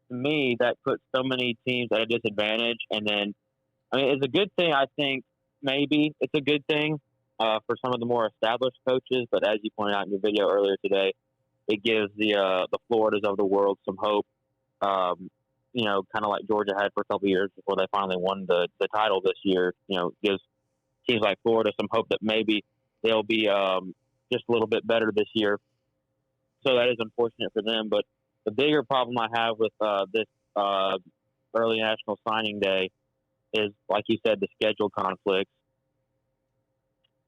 [SPEAKER 7] to me, that puts so many teams at a disadvantage. And then, it's a good thing. I think maybe it's a good thing for some of the more established coaches. But as you pointed out in your video earlier today, it gives the Floridas of the world some hope. Kind of like Georgia had for a couple of years before they finally won the title this year. Gives teams like Florida some hope that maybe they'll be just a little bit better this year. So that is unfortunate for them. But the bigger problem I have with this early national signing day is, like you said, the schedule conflicts.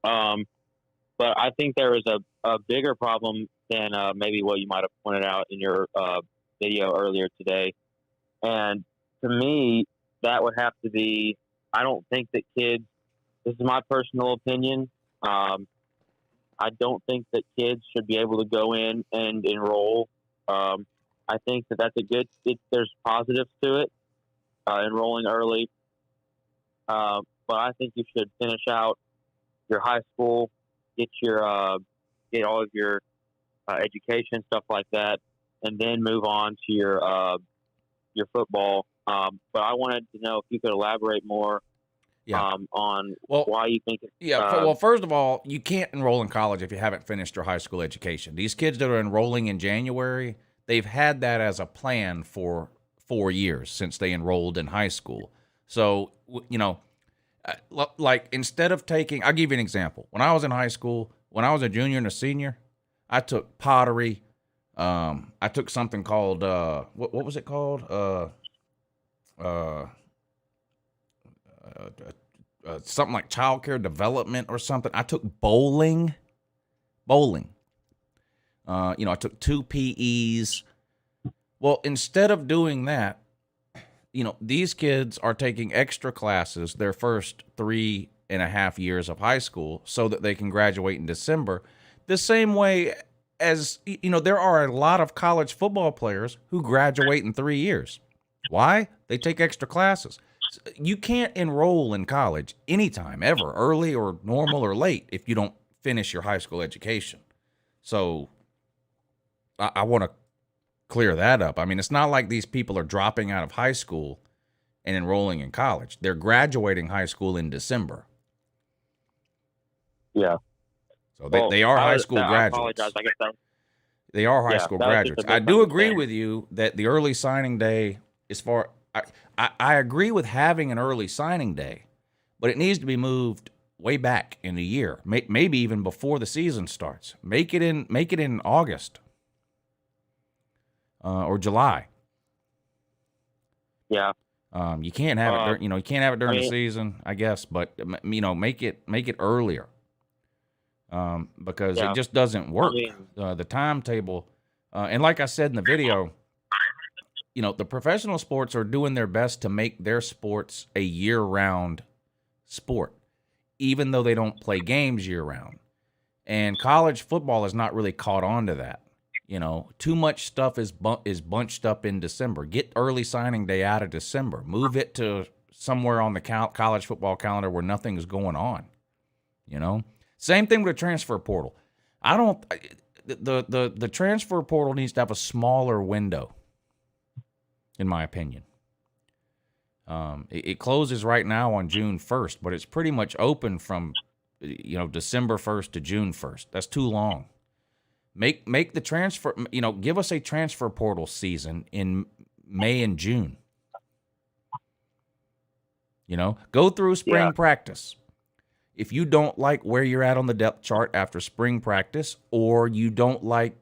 [SPEAKER 7] But I think there is a bigger problem than maybe what you might have pointed out in your video earlier today. And to me, that would have to be, I don't think that kids, this is my personal opinion, I don't think that kids should be able to go in and enroll. I think that that's there's positives to it, enrolling early. But I think you should finish out your high school, get all of your education, stuff like that, and then move on to your football. But I wanted to know if you could elaborate more on why you think it's...
[SPEAKER 3] First of all, you can't enroll in college if you haven't finished your high school education. These kids that are enrolling in January, they've had that as a plan for 4 years since they enrolled in high school. So, like instead of taking, I'll give you an example. When I was in high school, when I was a junior and a senior, I took pottery. I took something called, what was it called? Something like childcare development or something. I took bowling. I took 2 PEs. Well, instead of doing that, these kids are taking extra classes their first 3.5 years of high school so that they can graduate in December. The same way as, there are a lot of college football players who graduate in 3 years. Why? They take extra classes. You can't enroll in college anytime, ever, early or normal or late, if you don't finish your high school education. So I want to clear that up. I mean, it's not like these people are dropping out of high school and enrolling in college. They're graduating high school in December.
[SPEAKER 7] Yeah.
[SPEAKER 3] So they are high school graduates.
[SPEAKER 7] I apologize. I guess
[SPEAKER 3] they are high school graduates. I do agree with you that the early signing day is far. I agree with having an early signing day, but it needs to be moved way back in the year, maybe even before the season starts. Make it in August or July.
[SPEAKER 7] Yeah.
[SPEAKER 3] You can't have it. You can't have it during the season, I guess, but make it earlier. Because it just doesn't work. The timetable, and like I said in the video, the professional sports are doing their best to make their sports a year-round sport, even though they don't play games year-round. And college football has not really caught on to that. Too much stuff is bunched up in December. Get early signing day out of December. Move it to somewhere on the college football calendar where nothing's going on. Same thing with the transfer portal. The transfer portal needs to have a smaller window, in my opinion. It closes right now on June 1st, but it's pretty much open from December 1st to June 1st. That's too long. Make the transfer, give us a transfer portal season in May and June. Go through spring practice. If you don't like where you're at on the depth chart after spring practice, or you don't like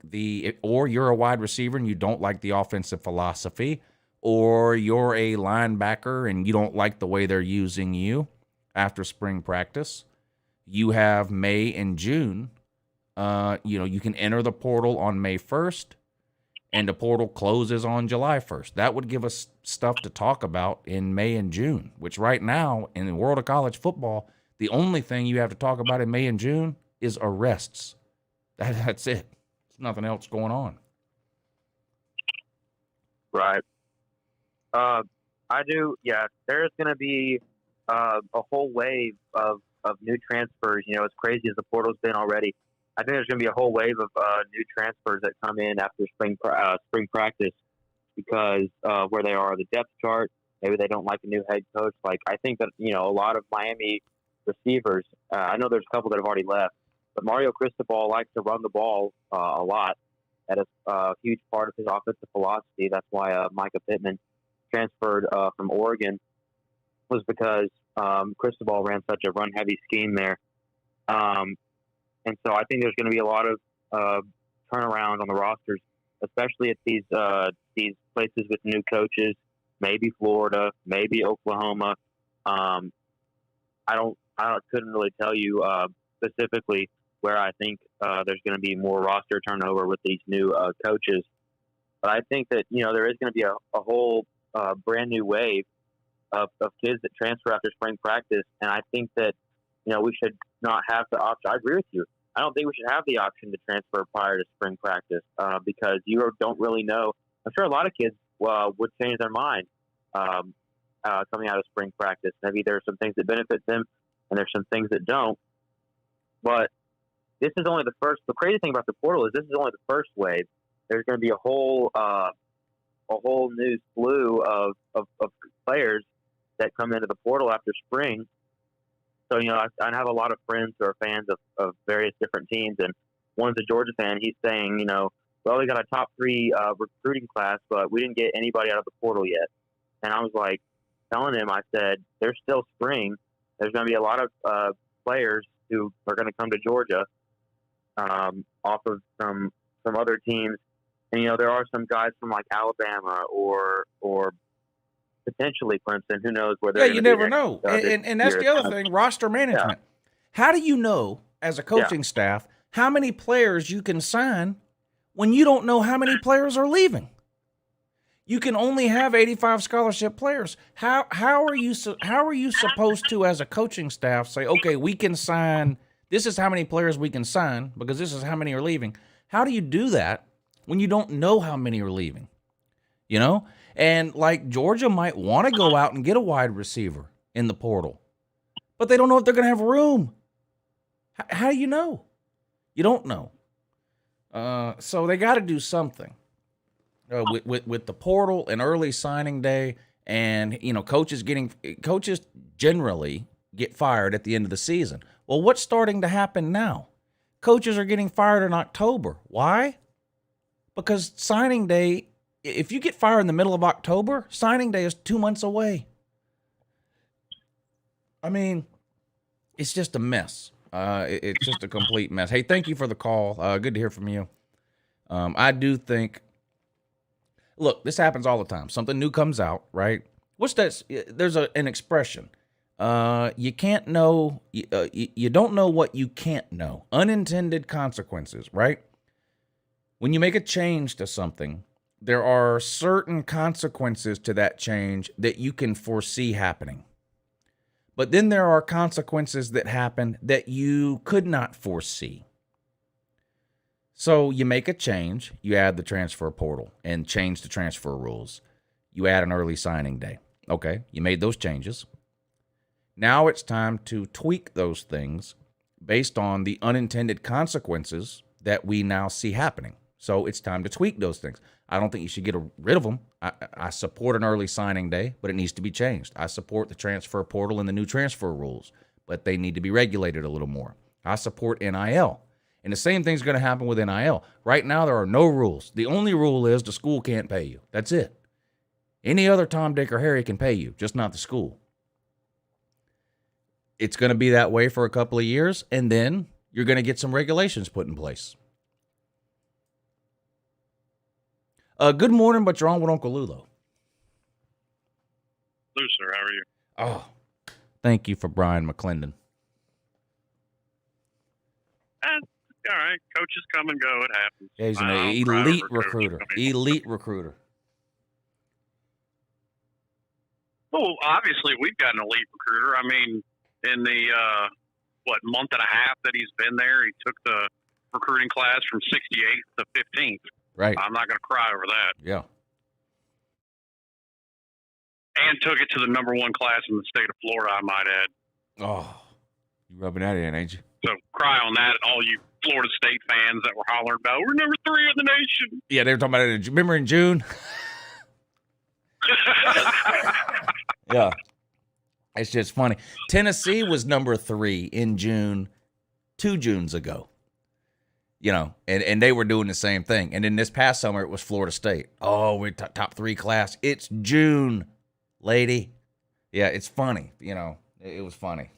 [SPEAKER 3] or you're a wide receiver and you don't like the offensive philosophy, or you're a linebacker and you don't like the way they're using you after spring practice, you have May and June. You can enter the portal on May 1st, and the portal closes on July 1st. That would give us stuff to talk about in May and June, which right now in the world of college football, the only thing you have to talk about in May and June is arrests. That's it. There's nothing else going on.
[SPEAKER 7] Right. I do. Yeah, there's going to be a whole wave of new transfers. As crazy as the portal's been already, I think there's going to be a whole wave of new transfers that come in after spring practice because where they are on the depth chart. Maybe they don't like a new head coach. Like I think that a lot of Miami receivers. I know there's a couple that have already left, but Mario Cristobal likes to run the ball a lot. That is a huge part of his offensive philosophy. That's why Micah Pittman transferred from Oregon, was because Cristobal ran such a run-heavy scheme there. And so I think there's going to be a lot of turnaround on the rosters, especially at these places with new coaches, maybe Florida, maybe Oklahoma. I couldn't really tell you specifically where I think there's going to be more roster turnover with these new coaches. But I think that, there is going to be a whole brand new wave of kids that transfer after spring practice. And I think that, we should not have the option. I agree with you. I don't think we should have the option to transfer prior to spring practice because you don't really know. I'm sure a lot of kids would change their mind coming out of spring practice. Maybe there are some things that benefit them and there's some things that don't. But this is only the first. The crazy thing about the portal is this is only the first wave. There's going to be a whole new slew of players that come into the portal after spring. So, I have a lot of friends who are fans of various different teams, and one's a Georgia fan. He's saying, well, we got a top 3 recruiting class, but we didn't get anybody out of the portal yet. And I was like, telling him, I said, there's still spring. There's going to be a lot of players who are going to come to Georgia off of some other teams. And, you know, there are some guys from like Alabama or potentially Clemson. Who knows where they're
[SPEAKER 3] you never know. And that's the other thing, roster management. Yeah. How do you know, as a coaching staff, how many players you can sign when you don't know how many players are leaving? You can only have 85 scholarship players. How are you supposed to, as a coaching staff, say, okay, we can sign, this is how many players we can sign because this is how many are leaving? How do you do that when you don't know how many are leaving? You know? And like Georgia might want to go out and get a wide receiver in the portal, but they don't know if they're going to have room. How do you know? You don't know. So they got to do something with the portal and early signing day, and you know, coaches generally get fired at the end of the season. Well, what's starting to happen now? Coaches are getting fired in October. Why? Because signing day, if you get fired in the middle of October, signing day is 2 months away. I mean, it's just a mess. It's just a complete mess. Hey, thank you for the call. Good to hear from you. I do think, look, this happens all the time. Something new comes out, right? What's that? There's an expression. You can't know, you don't know what you can't know. Unintended consequences, right? When you make a change to something, there are certain consequences to that change that you can foresee happening. But then there are consequences that happen that you could not foresee. So you make a change, you add the transfer portal and change the transfer rules. You add an early signing day. Okay, you made those changes. Now it's time to tweak those things based on the unintended consequences that we now see happening. So it's time to tweak those things. I don't think you should get rid of them. I support an early signing day, but it needs to be changed. I support the transfer portal and the new transfer rules, but they need to be regulated a little more. I support NIL. And the same thing's going to happen with NIL. Right now, there are no rules. The only rule is the school can't pay you. That's it. Any other Tom, Dick, or Harry can pay you, just not the school. It's going to be that way for a couple of years, and then you're going to get some regulations put in place. Good morning, but you're on with Uncle Lou, though.
[SPEAKER 8] Lou, sir, how are you?
[SPEAKER 3] Oh, thank you for Brian McClendon.
[SPEAKER 8] All right, coaches come and go. It happens.
[SPEAKER 3] Yeah, he's an elite recruiter. Elite recruiter.
[SPEAKER 8] Well, obviously, we've got an elite recruiter. I mean, in the, month and a half that he's been there, he took the recruiting class from 68th to 15th.
[SPEAKER 3] Right.
[SPEAKER 8] I'm not going to cry over that.
[SPEAKER 3] Yeah.
[SPEAKER 8] And took it to the number one class in the state of Florida, I might add.
[SPEAKER 3] Oh, you rubbing that in, ain't you?
[SPEAKER 8] So cry on that, all you Florida State fans that were hollering about, we're number 3 in the nation.
[SPEAKER 3] Yeah, they were talking about it. Remember in June? Yeah. It's just funny. Tennessee was number 3 in June 2 Junes ago. You know, and they were doing the same thing. And then this past summer, it was Florida State. Oh, we're top 3 class. It's June, lady. Yeah, it's funny. You know, it was funny.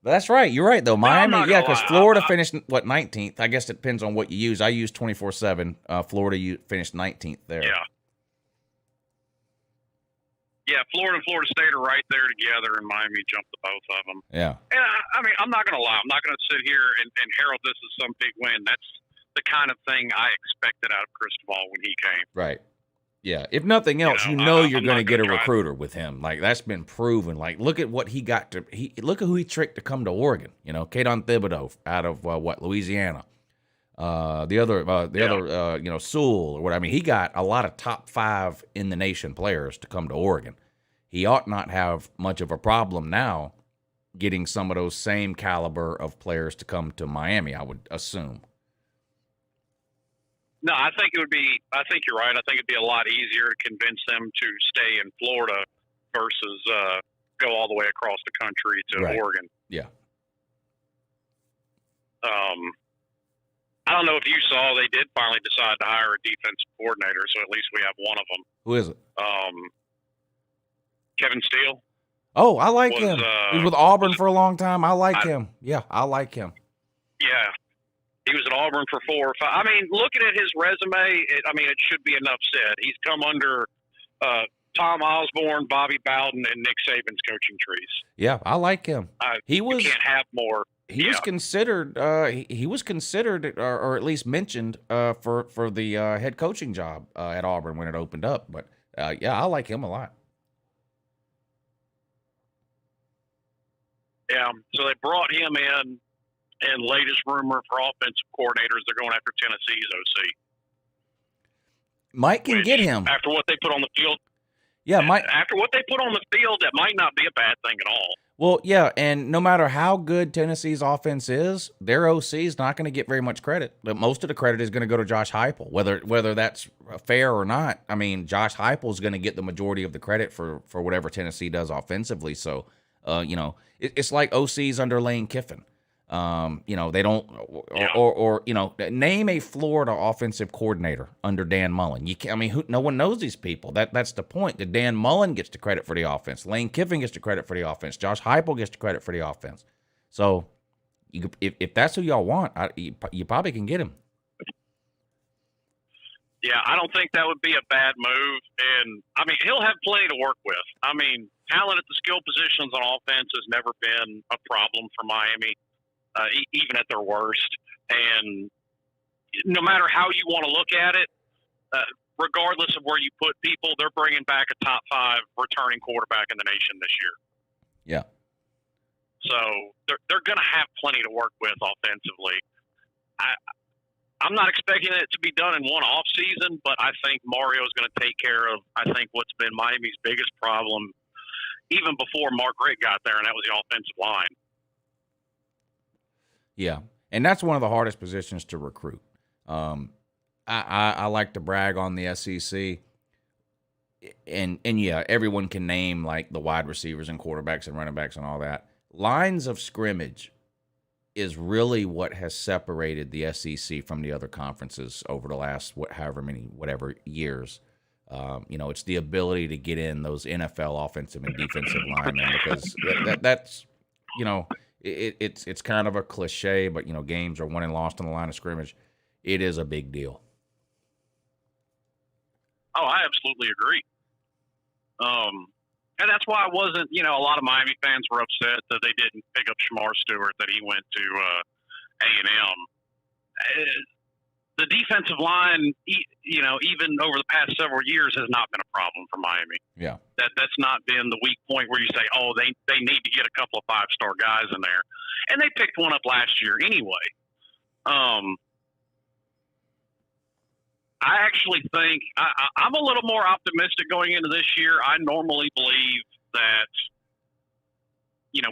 [SPEAKER 3] But that's right. You're right, though. Miami, yeah, because Florida finished, 19th? I guess it depends on what you use. I use 24/7. Florida finished 19th there.
[SPEAKER 8] Yeah. Yeah, Florida and Florida State are right there together, and Miami jumped the both of them.
[SPEAKER 3] Yeah.
[SPEAKER 8] And I mean, I'm not going to lie. I'm not going to sit here and herald this as some big win. That's the kind of thing I expected out of Cristobal when he came.
[SPEAKER 3] Right. Yeah. If nothing else, you know you're going to get a recruiter with him. Like, that's been proven. Like, look at what he got to. Look at who he tricked to come to Oregon. You know, Kadon Thibodeau out of Louisiana. The other, Sewell or what. I mean, he got a lot of top 5 in the nation players to come to Oregon. He ought not have much of a problem now getting some of those same caliber of players to come to Miami, I would assume.
[SPEAKER 8] No, I think you're right. I think it'd be a lot easier to convince them to stay in Florida versus go all the way across the country to Oregon.
[SPEAKER 3] Yeah.
[SPEAKER 8] I don't know if you saw, they did finally decide to hire a defensive coordinator, so at least we have one of them.
[SPEAKER 3] Who is it?
[SPEAKER 8] Kevin Steele.
[SPEAKER 3] Oh, I like
[SPEAKER 8] Was,
[SPEAKER 3] him. He was with Auburn for a long time. I like
[SPEAKER 8] I-
[SPEAKER 3] him. Yeah, I like him.
[SPEAKER 8] Yeah. He was at Auburn for 4 or 5. I mean, looking at his resume, it should be enough said. He's come under Tom Osborne, Bobby Bowden, and Nick Saban's coaching trees.
[SPEAKER 3] Yeah, I like him. He
[SPEAKER 8] You can't have more.
[SPEAKER 3] He was considered. He was considered, or at least mentioned, for the head coaching job at Auburn when it opened up. But yeah, I like him a lot.
[SPEAKER 8] Yeah. So they brought him in, and latest rumor for offensive coordinators, they're going after Tennessee's OC.
[SPEAKER 3] Mike can get him
[SPEAKER 8] after what they put on the field.
[SPEAKER 3] Yeah, Mike.
[SPEAKER 8] After what they put on the field, that might not be a bad thing at all.
[SPEAKER 3] Well, yeah, and no matter how good Tennessee's offense is, their OC is not going to get very much credit. But most of the credit is going to go to Josh Heupel, whether that's fair or not. I mean, Josh Heupel is going to get the majority of the credit for whatever Tennessee does offensively. So, it's like OCs under Lane Kiffin. They don't, or name a Florida offensive coordinator under Dan Mullen. You can't, I mean, no one knows these people. That's the point. That Dan Mullen gets the credit for the offense. Lane Kiffin gets the credit for the offense. Josh Heupel gets the credit for the offense. So, if that's who y'all want, you probably can get him.
[SPEAKER 8] Yeah, I don't think that would be a bad move. And, I mean, he'll have plenty to work with. I mean, talent at the skill positions on offense has never been a problem for Miami. Even at their worst. And no matter how you want to look at it, regardless of where you put people, they're bringing back a top 5 returning quarterback in the nation this year.
[SPEAKER 3] Yeah.
[SPEAKER 8] So they're going to have plenty to work with offensively. I'm not expecting it to be done in one off season, but I think Mario is going to take care of, what's been Miami's biggest problem even before Mark Richt got there, and that was the offensive line.
[SPEAKER 3] Yeah, and that's one of the hardest positions to recruit. I like to brag on the SEC, and yeah, everyone can name like the wide receivers and quarterbacks and running backs and all that. Lines of scrimmage is really what has separated the SEC from the other conferences over the last whatever years. It's the ability to get in those NFL offensive and defensive linemen because that's. It's kind of a cliche, but, games are won and lost on the line of scrimmage. It is a big deal.
[SPEAKER 8] Oh, I absolutely agree. And that's why I wasn't, a lot of Miami fans were upset that they didn't pick up Shamar Stewart, that he went to A&M. The defensive line, even over the past several years, has not been a problem for Miami.
[SPEAKER 3] Yeah,
[SPEAKER 8] that's not been the weak point where you say, oh, they need to get a couple of 5-star guys in there, and they picked one up last year anyway. I actually think I'm a little more optimistic going into this year. I normally believe that,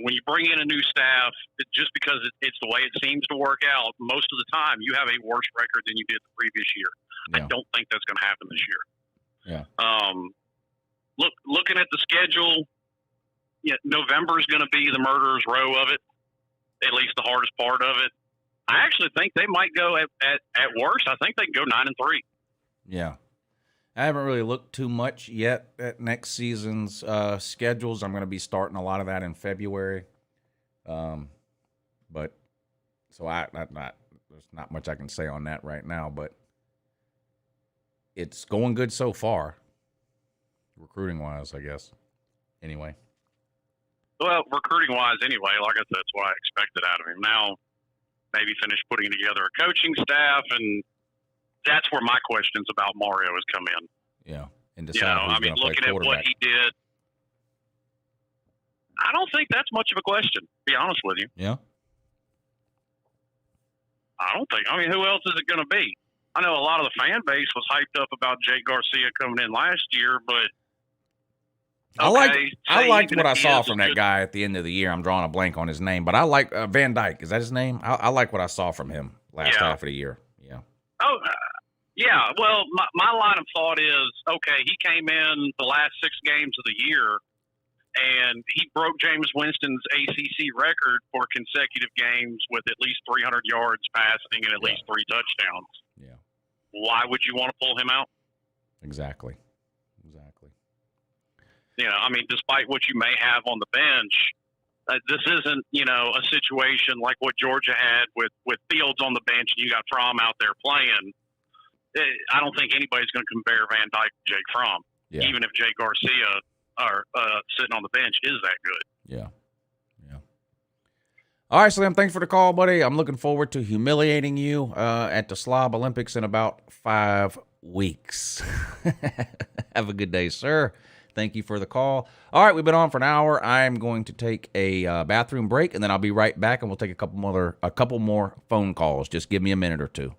[SPEAKER 8] when you bring in a new staff, just because it's the way it seems to work out, most of the time you have a worse record than you did the previous year. Yeah. I don't think that's going to happen this year.
[SPEAKER 3] Yeah.
[SPEAKER 8] Looking at the schedule, November is going to be the murderer's row of it, at least the hardest part of it. I actually think they might go at worst. I think they can go 9-3.
[SPEAKER 3] Yeah. I haven't really looked too much yet at next season's schedules. I'm going to be starting a lot of that in February. But so there's not much I can say on that right now, but it's going good so far, recruiting wise, I guess. Anyway.
[SPEAKER 8] Well, recruiting wise, anyway, like I said, that's what I expected out of him. Now, maybe finish putting together a coaching staff, and that's where my questions about Mario has come in.
[SPEAKER 3] Yeah, and decide who's going to play
[SPEAKER 8] looking at what he did, I don't think that's much of a question, to be honest with you.
[SPEAKER 3] Yeah.
[SPEAKER 8] I don't think. Who else is it going to be? I know a lot of the fan base was hyped up about Jake Garcia coming in last year, but
[SPEAKER 3] I liked what I saw from that guy at the end of the year. I'm drawing a blank on his name, but I like Van Dyke. Is that his name? I like what I saw from him last half of the year. Yeah.
[SPEAKER 8] Oh, yeah. Well, my line of thought is, okay, he came in the last 6 games of the year, and he broke Jameis Winston's ACC record for consecutive games with at least 300 yards passing and at least 3 touchdowns.
[SPEAKER 3] Yeah.
[SPEAKER 8] Why would you want to pull him out?
[SPEAKER 3] Exactly.
[SPEAKER 8] I mean, despite what you may have on the bench, this isn't, a situation like what Georgia had with Fields on the bench and you got Fromm out there playing. I don't think anybody's going to compare Van Dyke to Jake Fromm, even if Jay Garcia are sitting on the bench is that good.
[SPEAKER 3] Yeah. All right, Slim, thanks for the call, buddy. I'm looking forward to humiliating you at the Slob Olympics in about 5 weeks. Have a good day, sir. Thank you for the call. All right, we've been on for an hour. I'm going to take a bathroom break, and then I'll be right back, and we'll take a couple more phone calls. Just give me a minute or two.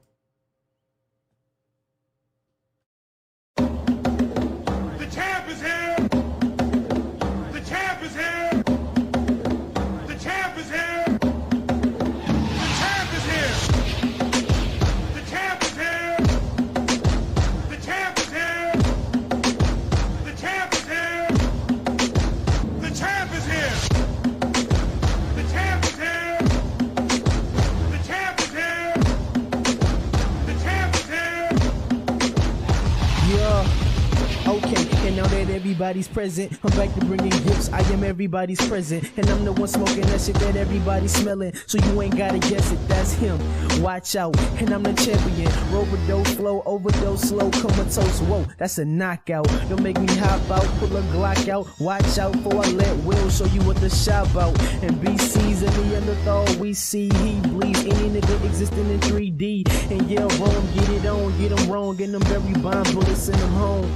[SPEAKER 2] The champ is here. The champ is here. The champ is here. The champ is here. The champ is here. The champ is here. The champ is here. The champ is here. The champ is here. The champ is here. The champ is here.
[SPEAKER 1] Yeah. Okay, and now that everybody's present, I'm back to bringing gifts. I am everybody's present, and I'm the one smoking that shit that everybody's smelling. So you ain't gotta guess it, that's him. Watch out, and I'm the champion. Overdose flow, overdose slow, comatose. Whoa, that's a knockout. Don't make me hop out, pull a Glock out. Watch out for I let Will show you what the shop out. And BC's and Neanderthal we see, he bleeds any nigga existing in 3D. And yeah, wrong, get it on, get them wrong, and them very bomb bullets send them home.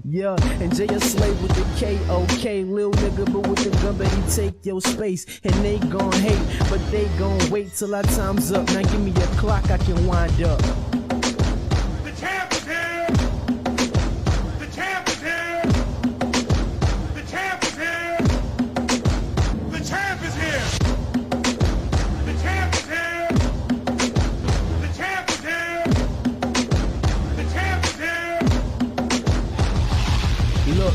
[SPEAKER 1] Yeah, and Jay a slave with the K-O-K, lil nigga, but with the gun, but he take your space. And they gon' hate, but they gon' wait till our time's up. Now give me a clock I can wind up.
[SPEAKER 2] The champ is here. The champ is here. The champ is here. The champ is here. The champ is here. The champ is here. The champ is here.
[SPEAKER 1] Look,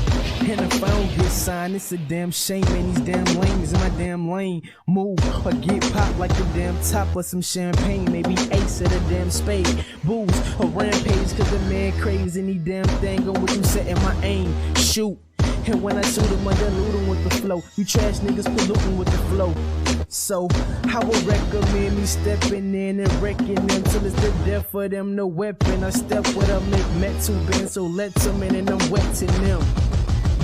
[SPEAKER 1] and if I don't get signed, it's a damn shame, man. These damn lames in my damn lane. Move or get popped like the damn top of some champagne. Maybe ace of the damn spade. Booze or rampage, cause the man crazy any damn thing on what you setting my aim. Shoot. And when I shoot him, I dilute him with the flow. You trash niggas polluting with the flow. So, I would recommend me stepping in and wrecking them till it's the death for them, no weapon. I step with a make metal bend, so let them in and I'm wetting them.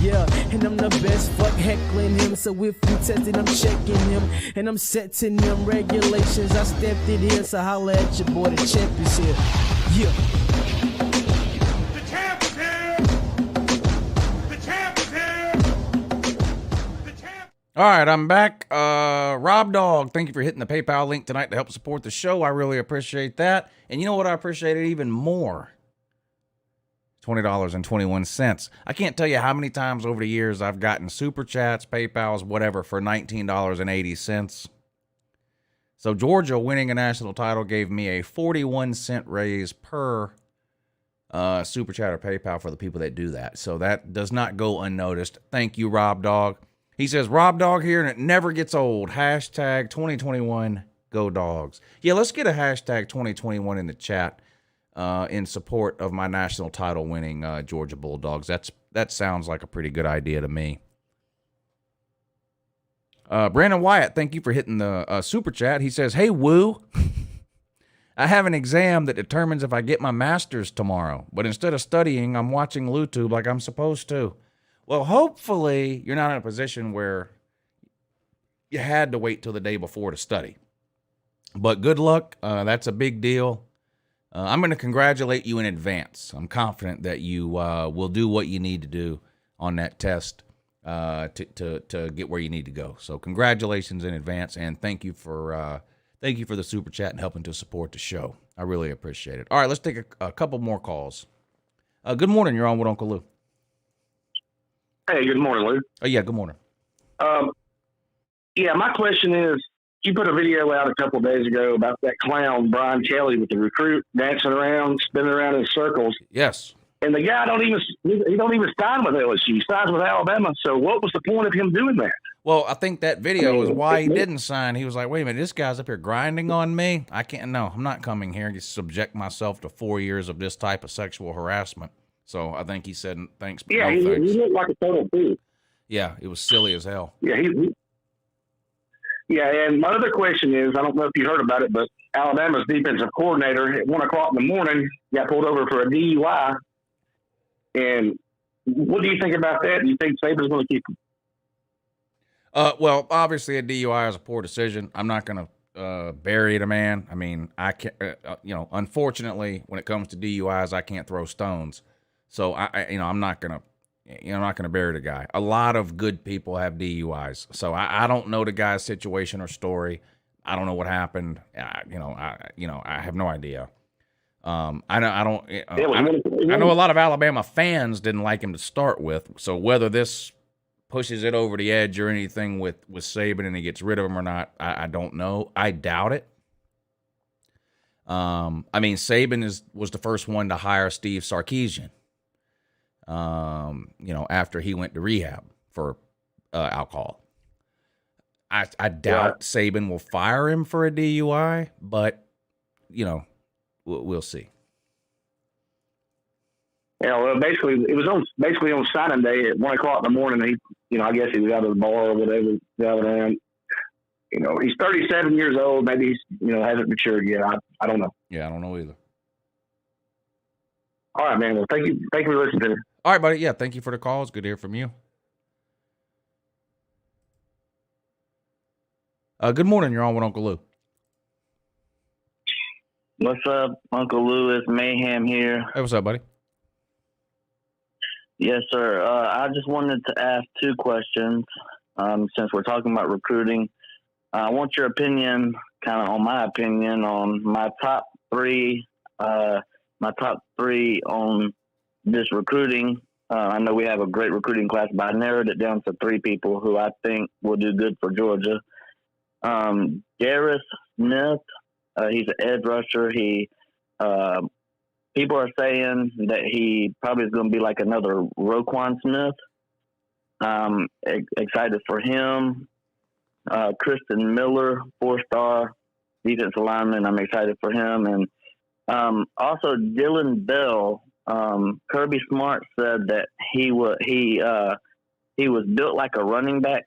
[SPEAKER 1] Yeah, and I'm the best, fuck heckling him. So if you tested, I'm checking him. And I'm setting them regulations. I stepped it here, so holla at your boy, the champ is here. Yeah.
[SPEAKER 2] The champ is here. The champ is here. The champ.
[SPEAKER 3] All right, I'm back. Rob Dog, thank you for hitting the PayPal link tonight to help support the show. I really appreciate that. And you know what I appreciate it even more? $20.21. I can't tell you how many times over the years I've gotten super chats, PayPals, whatever, for $19.80. So Georgia winning a national title gave me a 41-cent raise per super chat or PayPal for the people that do that. So that does not go unnoticed. Thank you, Rob Dog. He says, Rob Dog here, and it never gets old. Hashtag 2021, go Dogs. Yeah, let's get a hashtag 2021 in the chat in support of my national title winning Georgia Bulldogs. That sounds like a pretty good idea to me. Brandon Wyatt, thank you for hitting the super chat. He says, hey, Woo, I have an exam that determines if I get my master's tomorrow, but instead of studying, I'm watching LouTube like I'm supposed to. Well, hopefully you're not in a position where you had to wait till the day before to study. But good luck. That's a big deal. I'm going to congratulate you in advance. I'm confident that you will do what you need to do on that test to get where you need to go. So congratulations in advance, and thank you for the super chat and helping to support the show. I really appreciate it. All right, let's take a couple more calls. Good morning. You're on with Uncle Lou.
[SPEAKER 9] Hey, good morning, Lou.
[SPEAKER 3] Oh, yeah, good morning.
[SPEAKER 9] Yeah, my question is, you put a video out a couple of days ago about that clown, Brian Kelly, with the recruit dancing around, spinning around in circles.
[SPEAKER 3] Yes.
[SPEAKER 9] And the guy don't even sign with LSU. He signs with Alabama. So what was the point of him doing that?
[SPEAKER 3] Well, I think that video is why he didn't sign. He was like, wait a minute, this guy's up here grinding on me. I'm not coming here to subject myself to 4 years of this type of sexual harassment. So I think he said, thanks, but
[SPEAKER 9] yeah,
[SPEAKER 3] no thanks.
[SPEAKER 9] He looked like a total fool.
[SPEAKER 3] Yeah, it was silly as hell.
[SPEAKER 9] Yeah, yeah. And my other question is, I don't know if you heard about it, but Alabama's defensive coordinator at 1:00 in the morning got pulled over for a DUI. And what do you think about that? Do you think Saban's going to keep him?
[SPEAKER 3] Well, obviously a DUI is a poor decision. I'm not going to bury the man. I mean, I can't. Unfortunately, when it comes to DUIs, I can't throw stones. So I'm not going to. I'm not going to bury the guy. A lot of good people have DUIs. So I don't know the guy's situation or story. I don't know what happened. I have no idea. I know a lot of Alabama fans didn't like him to start with. So whether this pushes it over the edge or anything with Saban and he gets rid of him or not, I don't know. I doubt it. Saban was the first one to hire Steve Sarkisian. After he went to rehab for alcohol. I doubt Saban will fire him for a DUI, but we'll see.
[SPEAKER 9] Yeah, well, basically, it was on signing day at 1:00 in the morning. He, I guess he was out of the bar or whatever, driving around. He's 37 years old. Maybe he's, hasn't matured yet. I don't know.
[SPEAKER 3] Yeah, I don't know either.
[SPEAKER 9] All right, man. Well, thank you for listening to me.
[SPEAKER 3] All right, buddy. Yeah, thank you for the call. It's good to hear from you. Good morning. You're on with Uncle Lou.
[SPEAKER 10] What's up, Uncle Lou? It's Mayhem here.
[SPEAKER 3] Hey, what's up, buddy?
[SPEAKER 10] Yes, sir. I just wanted to ask two questions since we're talking about recruiting. I want your opinion, kind of on my opinion, on my top three on this recruiting. I know we have a great recruiting class, but I narrowed it down to three people who I think will do good for Georgia. Garris Smith, he's an edge rusher. People are saying that he probably is going to be like another Roquan Smith. Excited for him. Kristen Miller, 4-star defensive lineman. I'm excited for him. And also Dylan Bell. Kirby Smart said that he was built like a running back,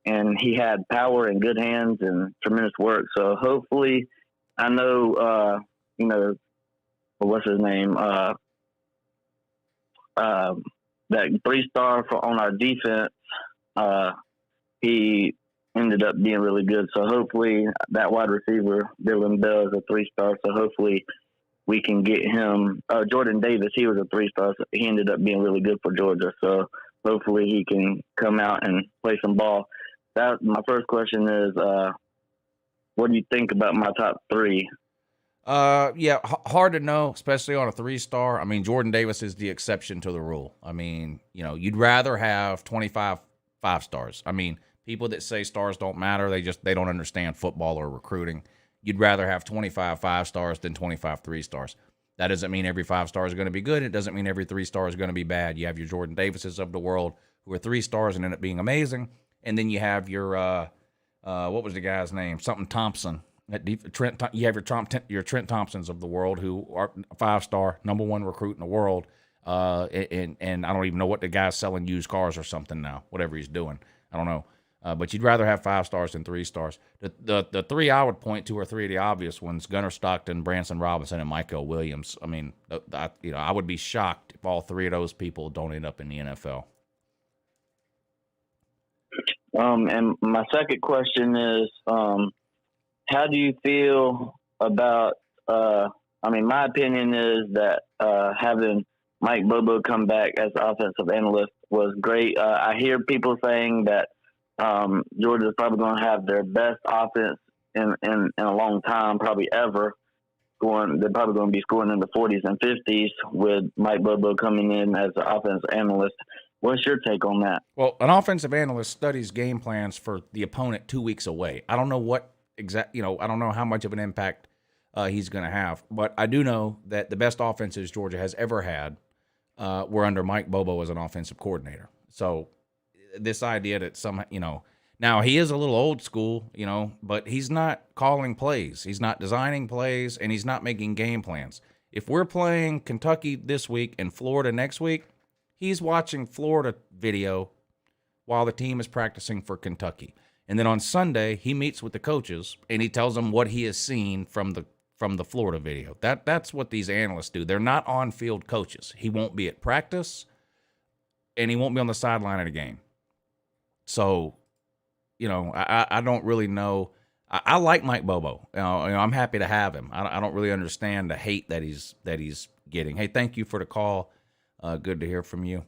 [SPEAKER 10] and he had power and good hands and tremendous work. So hopefully, I know what's his name, that 3-star on our defense. He ended up being really good. So hopefully that wide receiver Dylan Bell is a 3-star. So hopefully we can get him. Jordan Davis, he was a 3-star. So he ended up being really good for Georgia. So hopefully he can come out and play some ball. My first question is, what do you think about my top three?
[SPEAKER 3] Hard to know, especially on a 3-star. I mean, Jordan Davis is the exception to the rule. I mean, you'd rather have 25 5-stars. I mean, people that say stars don't matter, they don't understand football or recruiting. You'd rather have 25 5-stars than 25 3-stars. That doesn't mean every 5-star is going to be good. It doesn't mean every 3-star is going to be bad. You have your Jordan Davises of the world who are 3-stars and end up being amazing. And then you have your, what was the guy's name? Something Thompson. You have your Trent Thompsons of the world who are 5-star, #1 recruit in the world. And I don't even know what the guy's selling used cars or something now, whatever he's doing. I don't know. But you'd rather have 5-stars than 3-stars. The three I would point to are three of the obvious ones: Gunnar Stockton, Branson Robinson, and Michael Williams. I mean, I would be shocked if all three of those people don't end up in the NFL.
[SPEAKER 10] And my second question is, how do you feel about, my opinion is that having Mike Bobo come back as offensive analyst was great. I hear people saying that Georgia's probably going to have their best offense in a long time, probably ever. They're probably going to be scoring in the 40s and 50s with Mike Bobo coming in as an offensive analyst. What's your take on that?
[SPEAKER 3] Well, an offensive analyst studies game plans for the opponent 2 weeks away. I don't know what I don't know how much of an impact he's going to have, but I do know that the best offenses Georgia has ever had were under Mike Bobo as an offensive coordinator. So this idea that now he is a little old school, but he's not calling plays. He's not designing plays, and he's not making game plans. If we're playing Kentucky this week and Florida next week, he's watching Florida video while the team is practicing for Kentucky. And then on Sunday, he meets with the coaches and he tells them what he has seen from the Florida video. That's what these analysts do. They're not on-field coaches. He won't be at practice, and he won't be on the sideline at a game. So, I don't really know. I like Mike Bobo. I'm happy to have him. I don't really understand the hate that he's getting. Hey, thank you for the call. Good to hear from you.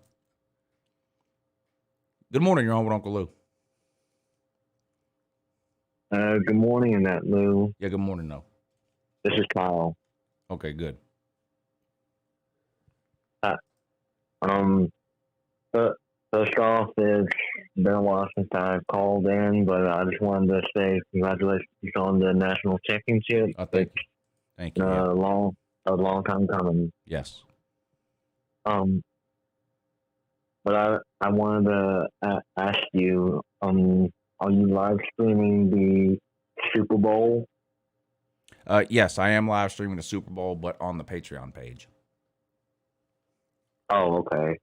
[SPEAKER 3] Good morning. You're on with Uncle Lou.
[SPEAKER 10] Good morning, and that Lou.
[SPEAKER 3] Yeah, good morning, no.
[SPEAKER 10] This is Kyle.
[SPEAKER 3] Okay, good.
[SPEAKER 10] First off, it's been a while since I've called in, but I just wanted to say congratulations on the national championship.
[SPEAKER 3] Oh, thank you. Thank you.
[SPEAKER 10] A long time coming.
[SPEAKER 3] Yes.
[SPEAKER 10] But I wanted to ask you, are you live streaming the Super Bowl?
[SPEAKER 3] Yes, I am live streaming the Super Bowl, but on the Patreon page.
[SPEAKER 10] Oh, okay.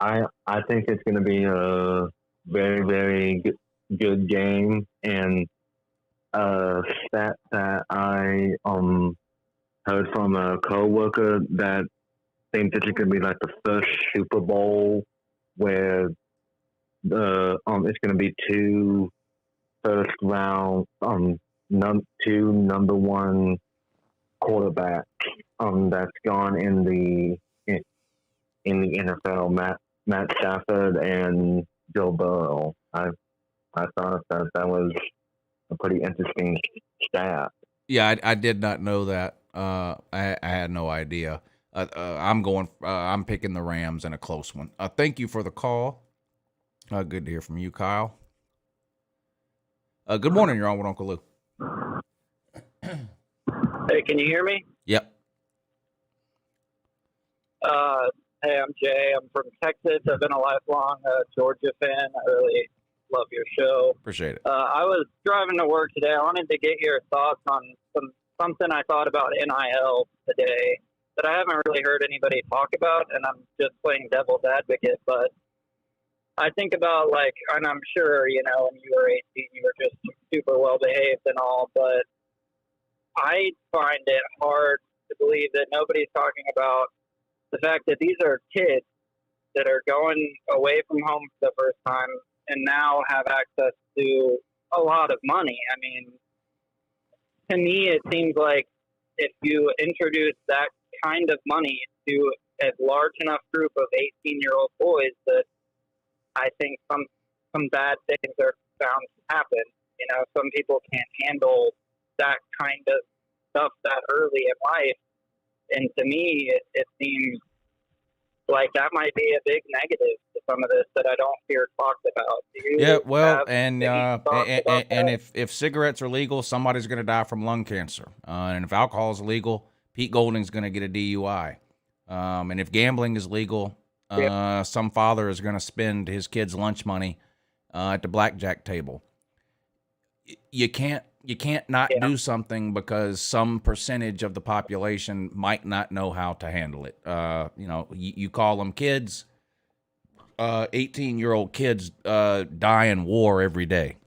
[SPEAKER 10] I think it's going to be a very, very good game, and stat that I heard from a coworker that thinks it's going to be like the first Super Bowl where it's going to be two first round two number one quarterbacks that's gone in the NFL, Matt Stafford and Joe Burrow. I thought that was a pretty interesting stat.
[SPEAKER 3] Yeah, I did not know that. I had no idea. I'm picking the Rams in a close one. Thank you for the call. Good to hear from you, Kyle. Good morning. You're on with Uncle Lou.
[SPEAKER 11] Hey, can you hear me?
[SPEAKER 3] Yep.
[SPEAKER 11] Hey, I'm Jay. I'm from Texas. I've been a lifelong Georgia fan. I really love your show.
[SPEAKER 3] Appreciate it.
[SPEAKER 11] I was driving to work today. I wanted to get your thoughts on something I thought about NIL today that I haven't really heard anybody talk about, and I'm just playing devil's advocate. But I think about, and I'm sure, when you were 18, you were just super well behaved and all, but I find it hard to believe that nobody's talking about the fact that these are kids that are going away from home for the first time and now have access to a lot of money. I mean, to me, it seems like if you introduce that kind of money to a large enough group of 18-year-old boys, that I think some bad things are bound to happen. Some people can't handle that kind of stuff that early in life. And to me, it seems like that might be a big negative to some of this that I don't hear talked about.
[SPEAKER 3] Yeah, well, and if cigarettes are legal, somebody's going to die from lung cancer. And if alcohol is illegal, Pete Golding's going to get a DUI. And if gambling is legal, some father is going to spend his kid's lunch money at the blackjack table. You can't not do something because some percentage of the population might not know how to handle it. You call them kids. 18-year-old kids die in war every day.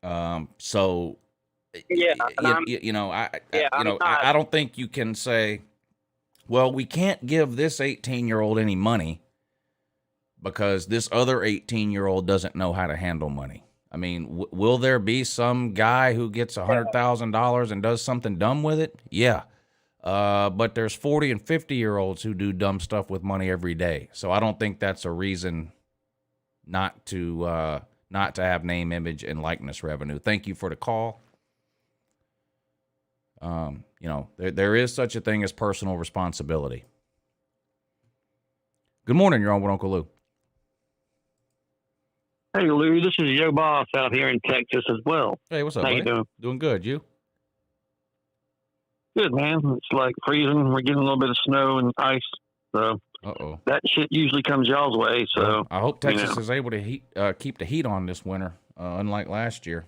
[SPEAKER 3] I don't think you can say, well, we can't give this 18-year-old any money because this other 18-year-old doesn't know how to handle money. I mean, will there be some guy who gets $100,000 and does something dumb with it? Yeah. But there's 40 and 50-year-olds who do dumb stuff with money every day. So I don't think that's a reason not to have name, image, and likeness revenue. Thank you for the call. There is such a thing as personal responsibility. Good morning. You're on with Uncle Lou.
[SPEAKER 12] Hey, Lou, this is Joe Boss out here in Texas as well.
[SPEAKER 3] Hey, what's up,
[SPEAKER 12] How
[SPEAKER 3] buddy?
[SPEAKER 12] you doing?
[SPEAKER 3] Doing good. You?
[SPEAKER 12] Good, man. It's like freezing. We're getting a little bit of snow and ice. So that shit usually comes y'all's way. So
[SPEAKER 3] I hope Texas is able to keep the heat on this winter, unlike last year.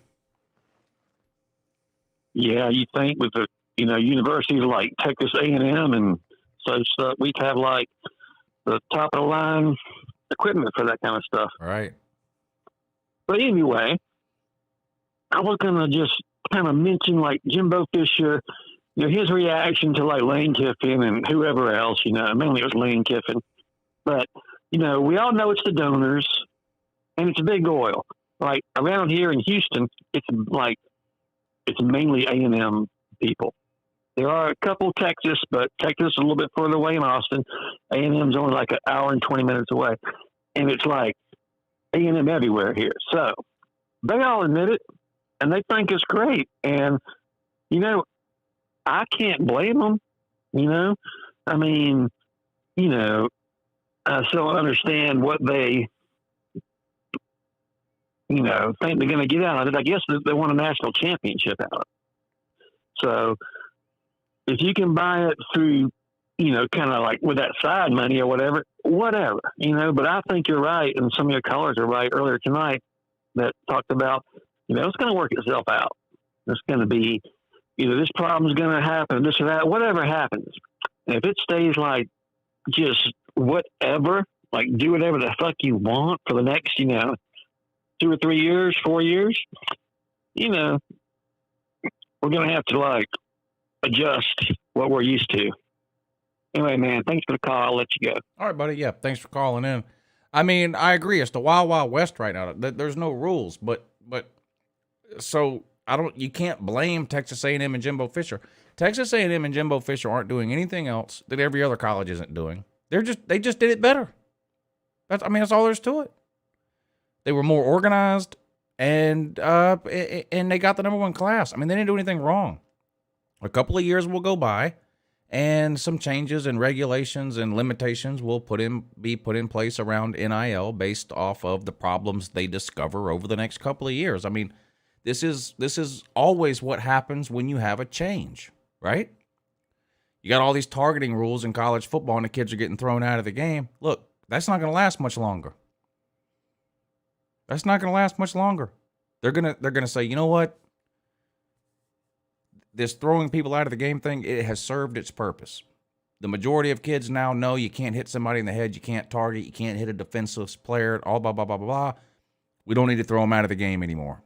[SPEAKER 12] Yeah, you think with the universities like Texas A&M and such stuff, we have like the top of the line equipment for that kind of stuff.
[SPEAKER 3] Right.
[SPEAKER 12] But anyway, I was gonna just kind of mention like Jimbo Fisher, his reaction to like Lane Kiffin and whoever else, mainly it was Lane Kiffin. But, we all know it's the donors and it's big oil. Like around here in Houston, it's mainly A&M people. There are a couple Texas, but Texas is a little bit further away in Austin. A&M's only like an hour and 20 minutes away. And it's like A&M everywhere here. So they all admit it and they think it's great. And, I can't blame them, I mean, I still understand what they, think they're going to get out of it. I guess they want a national championship out of it. So if you can buy it through, kind of like with that side money or whatever, but I think you're right. And some of your callers are right earlier tonight that talked about, it's going to work itself out. It's going to be either this problem's going to happen, this or that, whatever happens. And if it stays like just whatever, like do whatever the fuck you want for the next, 2 or 3 years, 4 years, we're going to have to like adjust what we're used to. Anyway, man, thanks for the call. I'll let you go.
[SPEAKER 3] All right, buddy. Yeah, thanks for calling in. I mean, I agree. It's the wild, wild west right now. There's no rules, but so you can't blame Texas A&M and Jimbo Fisher. Texas A&M and Jimbo Fisher aren't doing anything else that every other college isn't doing. They just did it better. That's all there's to it. They were more organized and they got the number 1 class. I mean, they didn't do anything wrong. A couple of years will go by, and some changes and regulations and limitations will be put in place around NIL based off of the problems they discover over the next couple of years. I mean, this is always what happens when you have a change, right? You got all these targeting rules in college football, and the kids are getting thrown out of the game. Look, that's not going to last much longer. That's not going to last much longer. They're gonna say, you know what? This throwing people out of the game thing, it has served its purpose. The majority of kids now know you can't hit somebody in the head, you can't target, you can't hit a defensive player, all blah, blah, blah, blah, blah. We don't need to throw them out of the game anymore.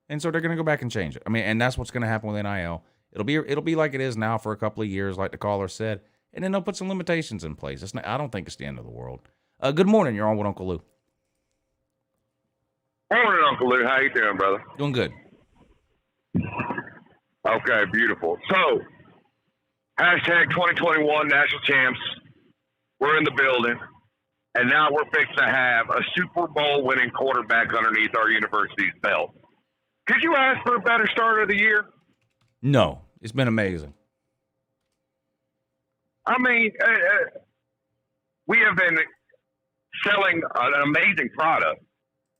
[SPEAKER 3] And so they're going to go back and change it. I mean, and that's what's going to happen with NIL. It'll be like it is now for a couple of years, like the caller said, and then they'll put some limitations in place. I don't think it's the end of the world. Good morning. You're on with Uncle Lou.
[SPEAKER 13] Morning, Uncle Lou. How you doing, brother?
[SPEAKER 3] Doing good.
[SPEAKER 13] Okay, beautiful. So, hashtag 2021 National Champs. We're in the building, and now we're fixing to have a Super Bowl winning quarterback underneath our university's belt. Could you ask for a better start of the year?
[SPEAKER 3] No, it's been amazing.
[SPEAKER 13] I mean, we have been selling an amazing product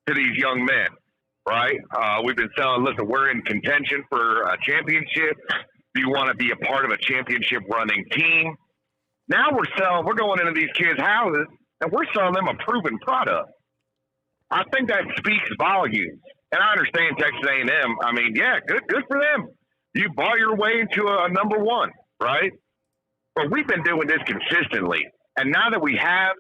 [SPEAKER 13] to these young men, right? We've been selling, listen, we're in contention for a championship. Do you want to be a part of a championship running team? Now we're going into these kids' houses and we're selling them a proven product. I think that speaks volumes. And I understand Texas A&M. I mean, yeah, good for them. You bought your way into a number 1, right? But we've been doing this consistently. And now that we have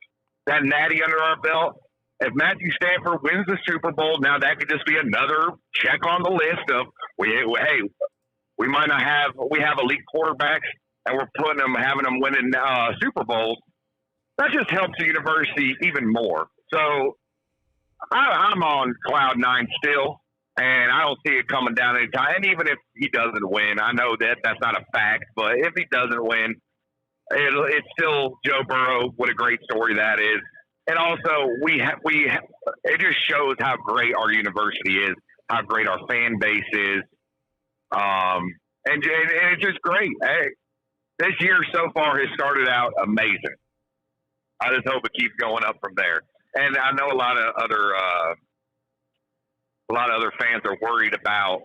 [SPEAKER 13] that natty under our belt, if Matthew Stafford wins the Super Bowl, now that could just be another check on the list of, we might not have, we have elite quarterbacks and we're having them winning Super Bowls. That just helps the university even more. So I'm on cloud 9 still, and I don't see it coming down anytime. And even if he doesn't win, I know that's not a fact, but if he doesn't win, it's still Joe Burrow. What a great story that is. And also, it just shows how great our university is, how great our fan base is, and it's just great. Hey, this year so far has started out amazing. I just hope it keeps going up from there. And I know a lot of other fans are worried about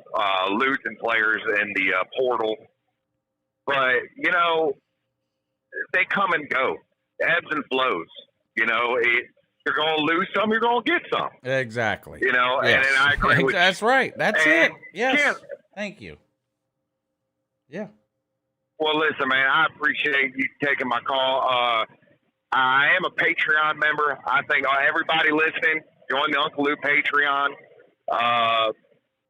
[SPEAKER 13] losing players in the portal, but they come and go, ebbs and flows. You're going to lose some, you're going to get some.
[SPEAKER 3] Exactly.
[SPEAKER 13] Yes. and I agree with
[SPEAKER 3] That's right. That's it. Yes. Thank you. Yeah.
[SPEAKER 13] Well, listen, man, I appreciate you taking my call. I am a Patreon member. I think everybody listening, join the Uncle Lou Patreon.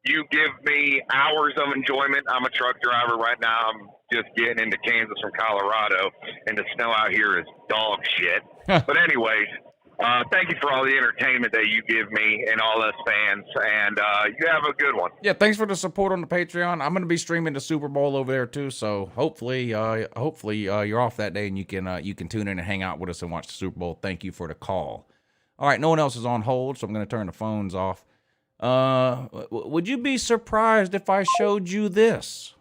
[SPEAKER 13] You give me hours of enjoyment. I'm a truck driver right now. I'm just getting into Kansas from Colorado, and the snow out here is dog shit. But anyways, thank you for all the entertainment that you give me and all us fans, and you have a good one.
[SPEAKER 3] Yeah, thanks for the support on the Patreon. I'm going to be streaming the Super Bowl over there too, so hopefully you're off that day and you can tune in and hang out with us and watch the Super Bowl. Thank you for the call. All right, no one else is on hold, so I'm going to turn the phones off. Would you be surprised if I showed you this?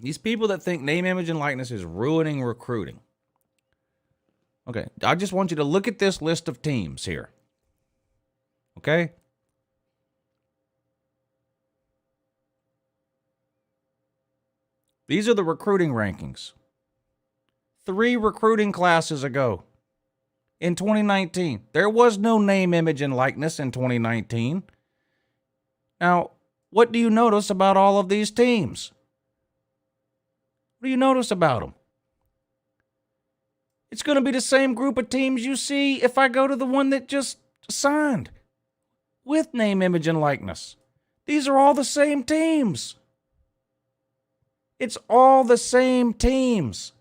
[SPEAKER 3] These people that think name, image, and likeness is ruining recruiting. Okay, I just want you to look at this list of teams here. Okay? These are the recruiting rankings. 3 recruiting classes ago. In 2019, there was no name, image, and likeness in 2019. Now, what do you notice about all of these teams? What do you notice about them? It's going to be the same group of teams you see if I go to the one that just signed with name, image, and likeness. These are all the same teams. It's all the same teams.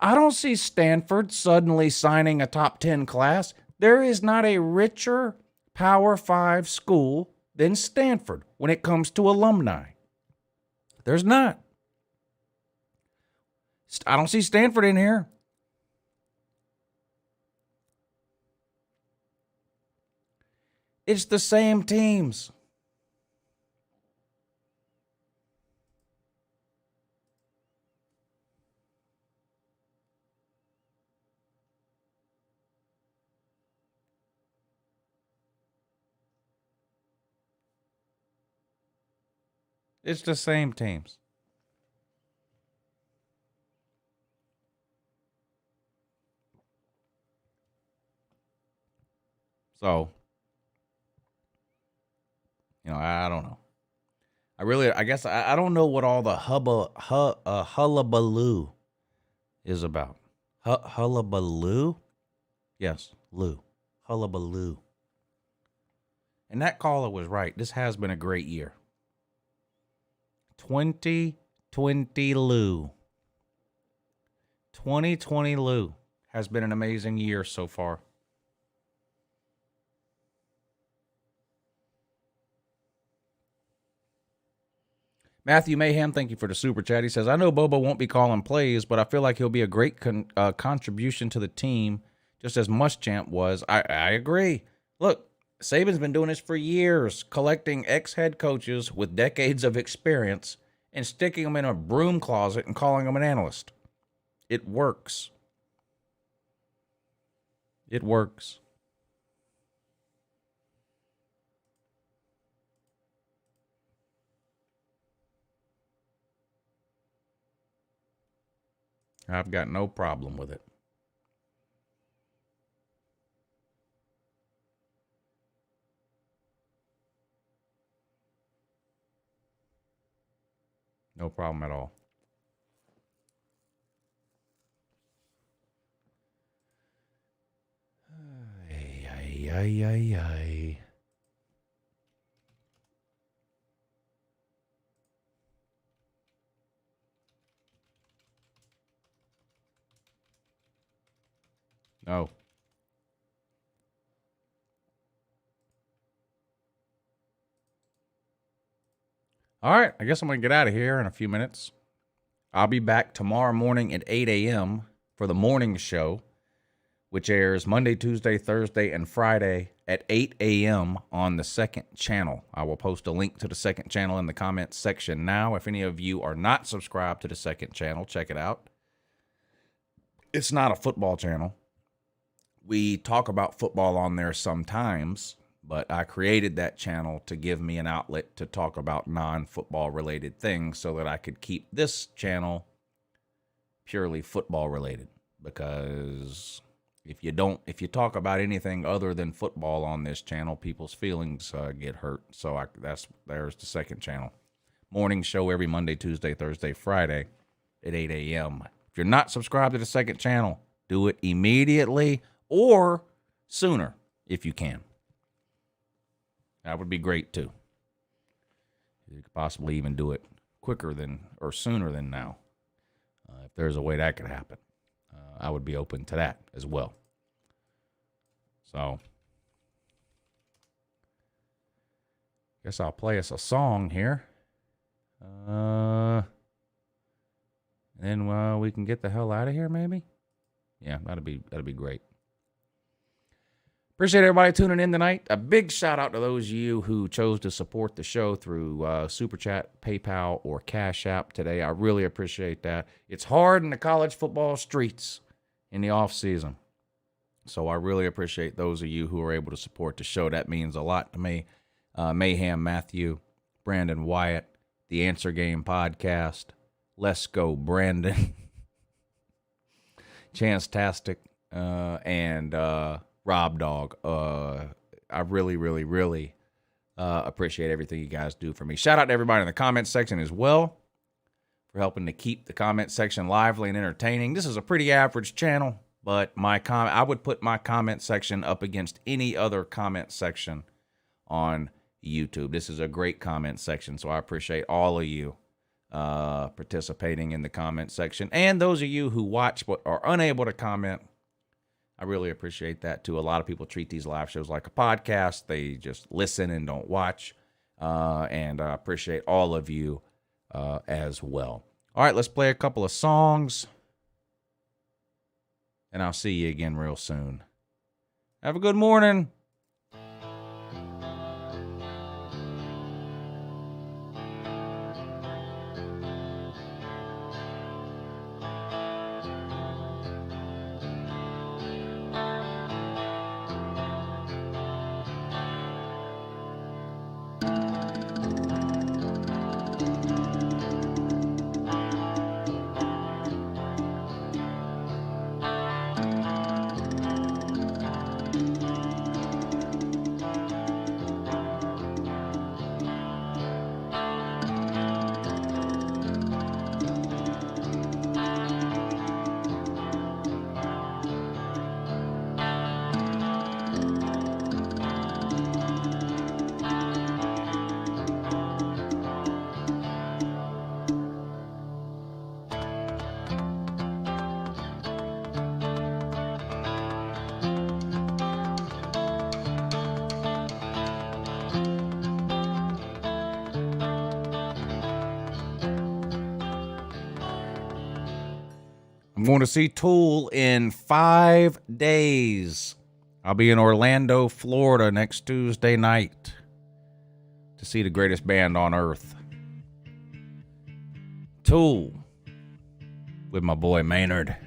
[SPEAKER 3] I don't see Stanford suddenly signing a top 10 class. There is not a richer Power 5 school than Stanford when it comes to alumni. There's not. I don't see Stanford in here. It's the same teams. It's the same teams. So, I don't know. I guess I don't know what all the hullabaloo is about. Hullabaloo? Yes, Lou. Hullabaloo. And that caller was right. This has been a great year. 2020 Lou. 2020 Lou has been an amazing year so far. Matthew Mayhem, thank you for the super chat. He says, I know Bobo won't be calling plays, but I feel like he'll be a great contribution to the team, just as Muschamp was. I agree. Look, Saban's been doing this for years, collecting ex-head coaches with decades of experience and sticking them in a broom closet and calling them an analyst. It works. It works. I've got no problem with it. No problem at all. Ay. No. All right, I guess I'm going to get out of here in a few minutes. I'll be back tomorrow morning at 8 a.m. for the morning show, which airs Monday, Tuesday, Thursday, and Friday at 8 a.m. on the second channel. I will post a link to the second channel in the comments section now. If any of you are not subscribed to the second channel, check it out. It's not a football channel. We talk about football on there sometimes, but I created that channel to give me an outlet to talk about non-football related things so that I could keep this channel purely football related, because If you talk about anything other than football on this channel, people's feelings get hurt. So there's the second channel. Morning show every Monday, Tuesday, Thursday, Friday at 8 a.m. If you're not subscribed to the second channel, do it immediately or sooner if you can. That would be great too. You could possibly even do it quicker than or sooner than now. If there's a way that could happen, I would be open to that as well. So, guess I'll play us a song here. And then we can get the hell out of here, maybe? Yeah, that'd be great. Appreciate everybody tuning in tonight. A big shout out to those of you who chose to support the show through Super Chat, PayPal, or Cash App today. I really appreciate that. It's hard in the college football streets in the off season. So I really appreciate those of you who are able to support the show. That means a lot to me. Mayhem Matthew, Brandon Wyatt, The Answer Game Podcast, Let's Go Brandon, Chance-tastic, and Rob Dog. I really, really, really appreciate everything you guys do for me. Shout out to everybody in the comment section as well for helping to keep the comment section lively and entertaining. This is a pretty average channel, but I would put my comment section up against any other comment section on YouTube. This is a great comment section, so I appreciate all of you participating in the comment section. And those of you who watch but are unable to comment, I really appreciate that too. A lot of people treat these live shows like a podcast. They just listen and don't watch. And I appreciate all of you as well. All right, let's play a couple of songs. And I'll see you again real soon. Have a good morning. I'm going to see Tool in 5 days. I'll be in Orlando, Florida next Tuesday night to see the greatest band on earth. Tool with my boy Maynard.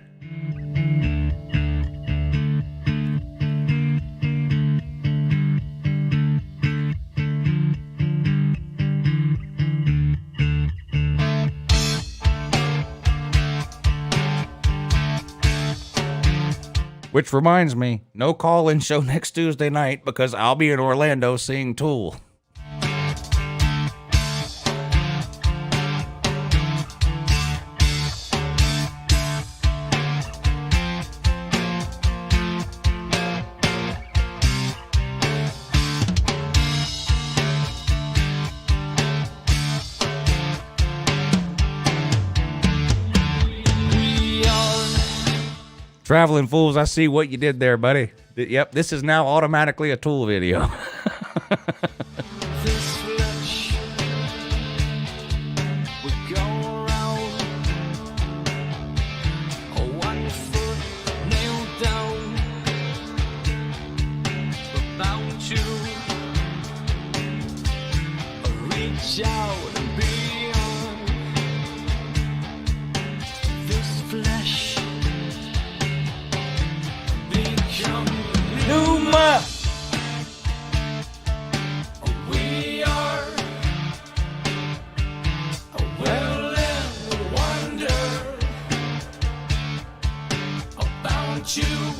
[SPEAKER 3] Which reminds me, no call-in show next Tuesday night because I'll be in Orlando seeing Tool. Traveling Fools, I see what you did there, buddy. Yep, this is now automatically a Tool video.
[SPEAKER 2] You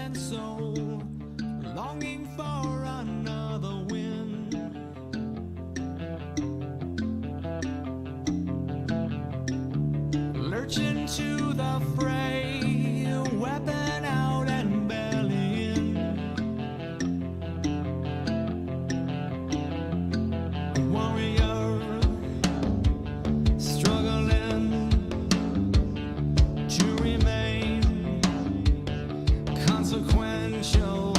[SPEAKER 14] and soul, longing for another win. Lurching to the fray, weapon out and belly in. A warrior struggling to remain consequential.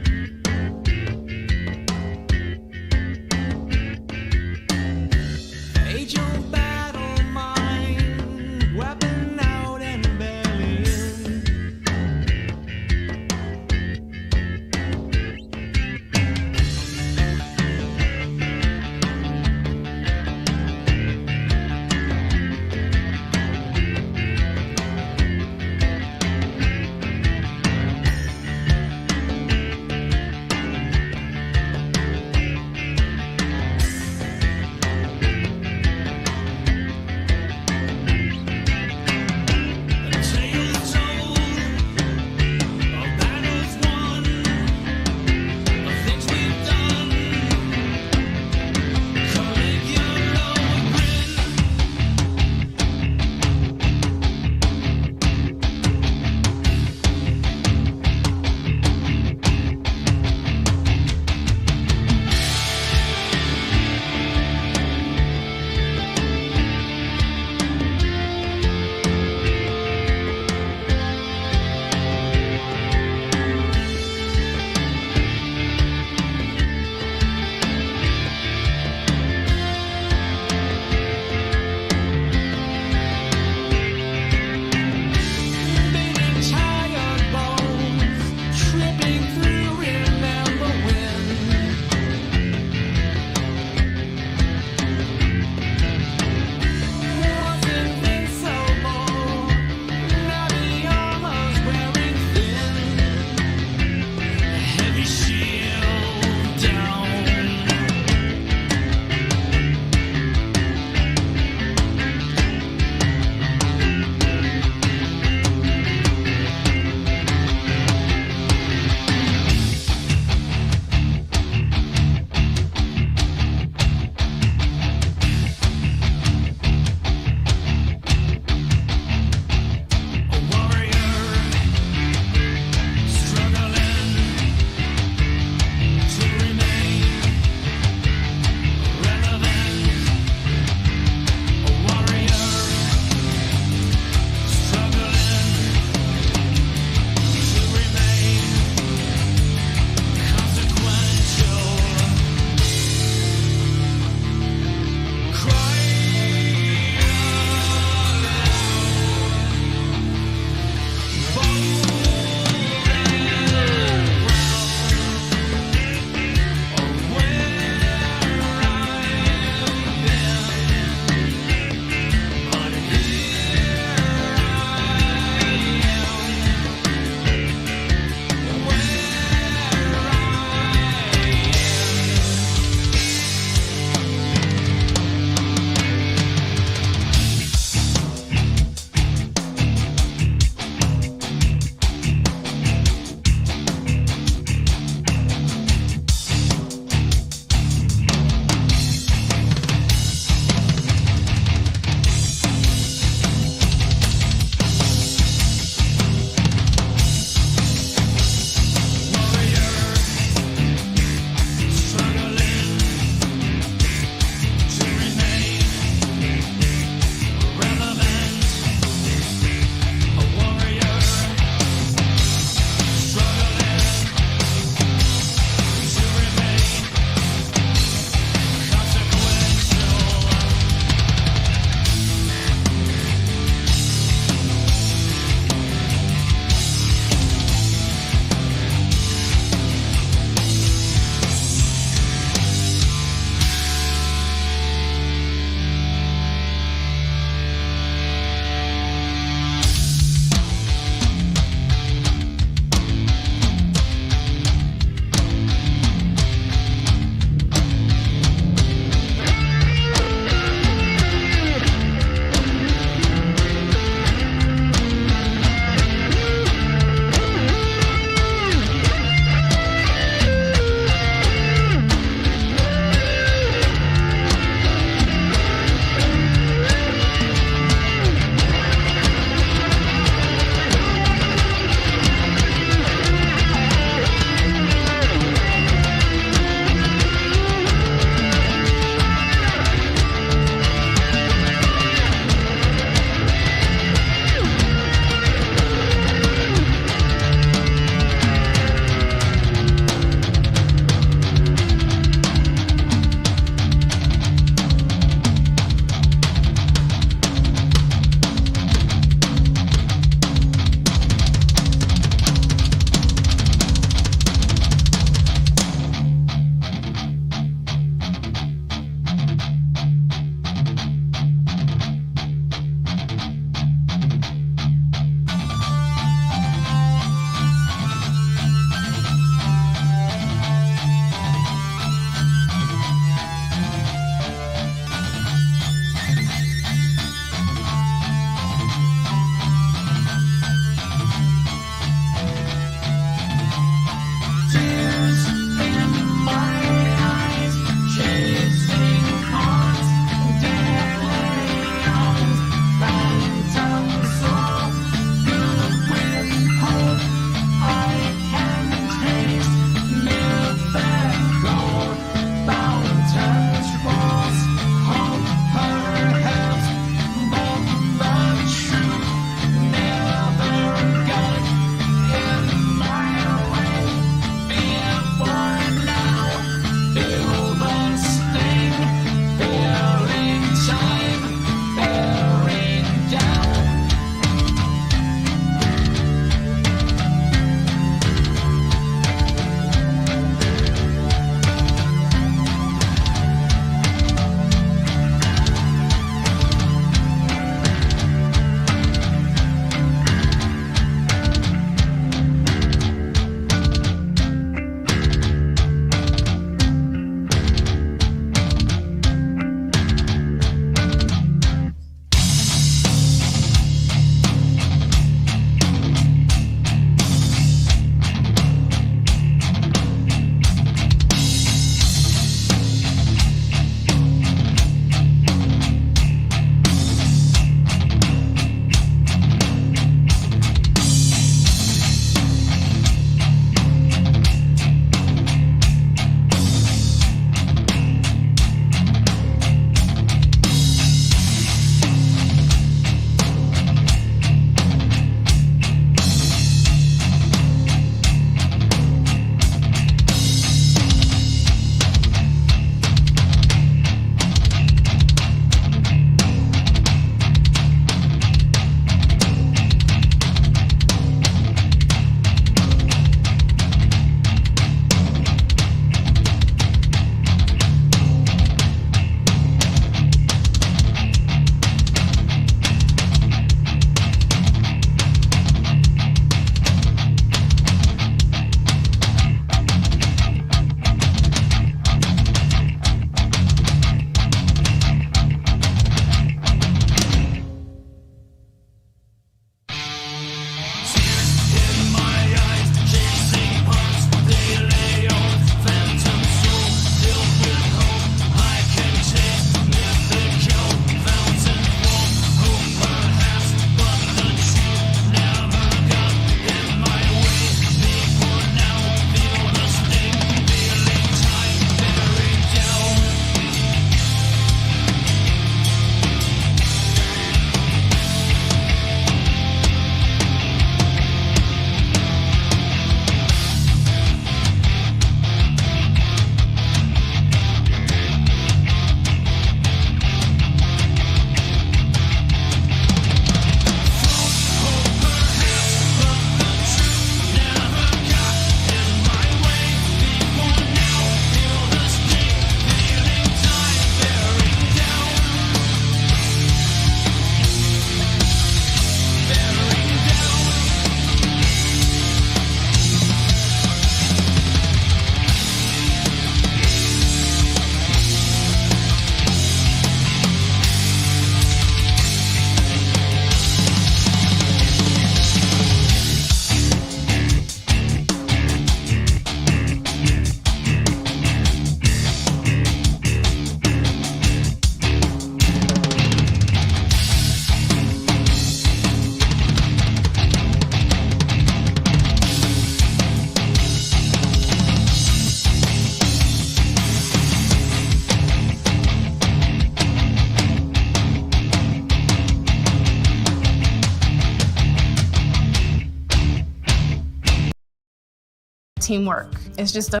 [SPEAKER 15] teamwork. It's just a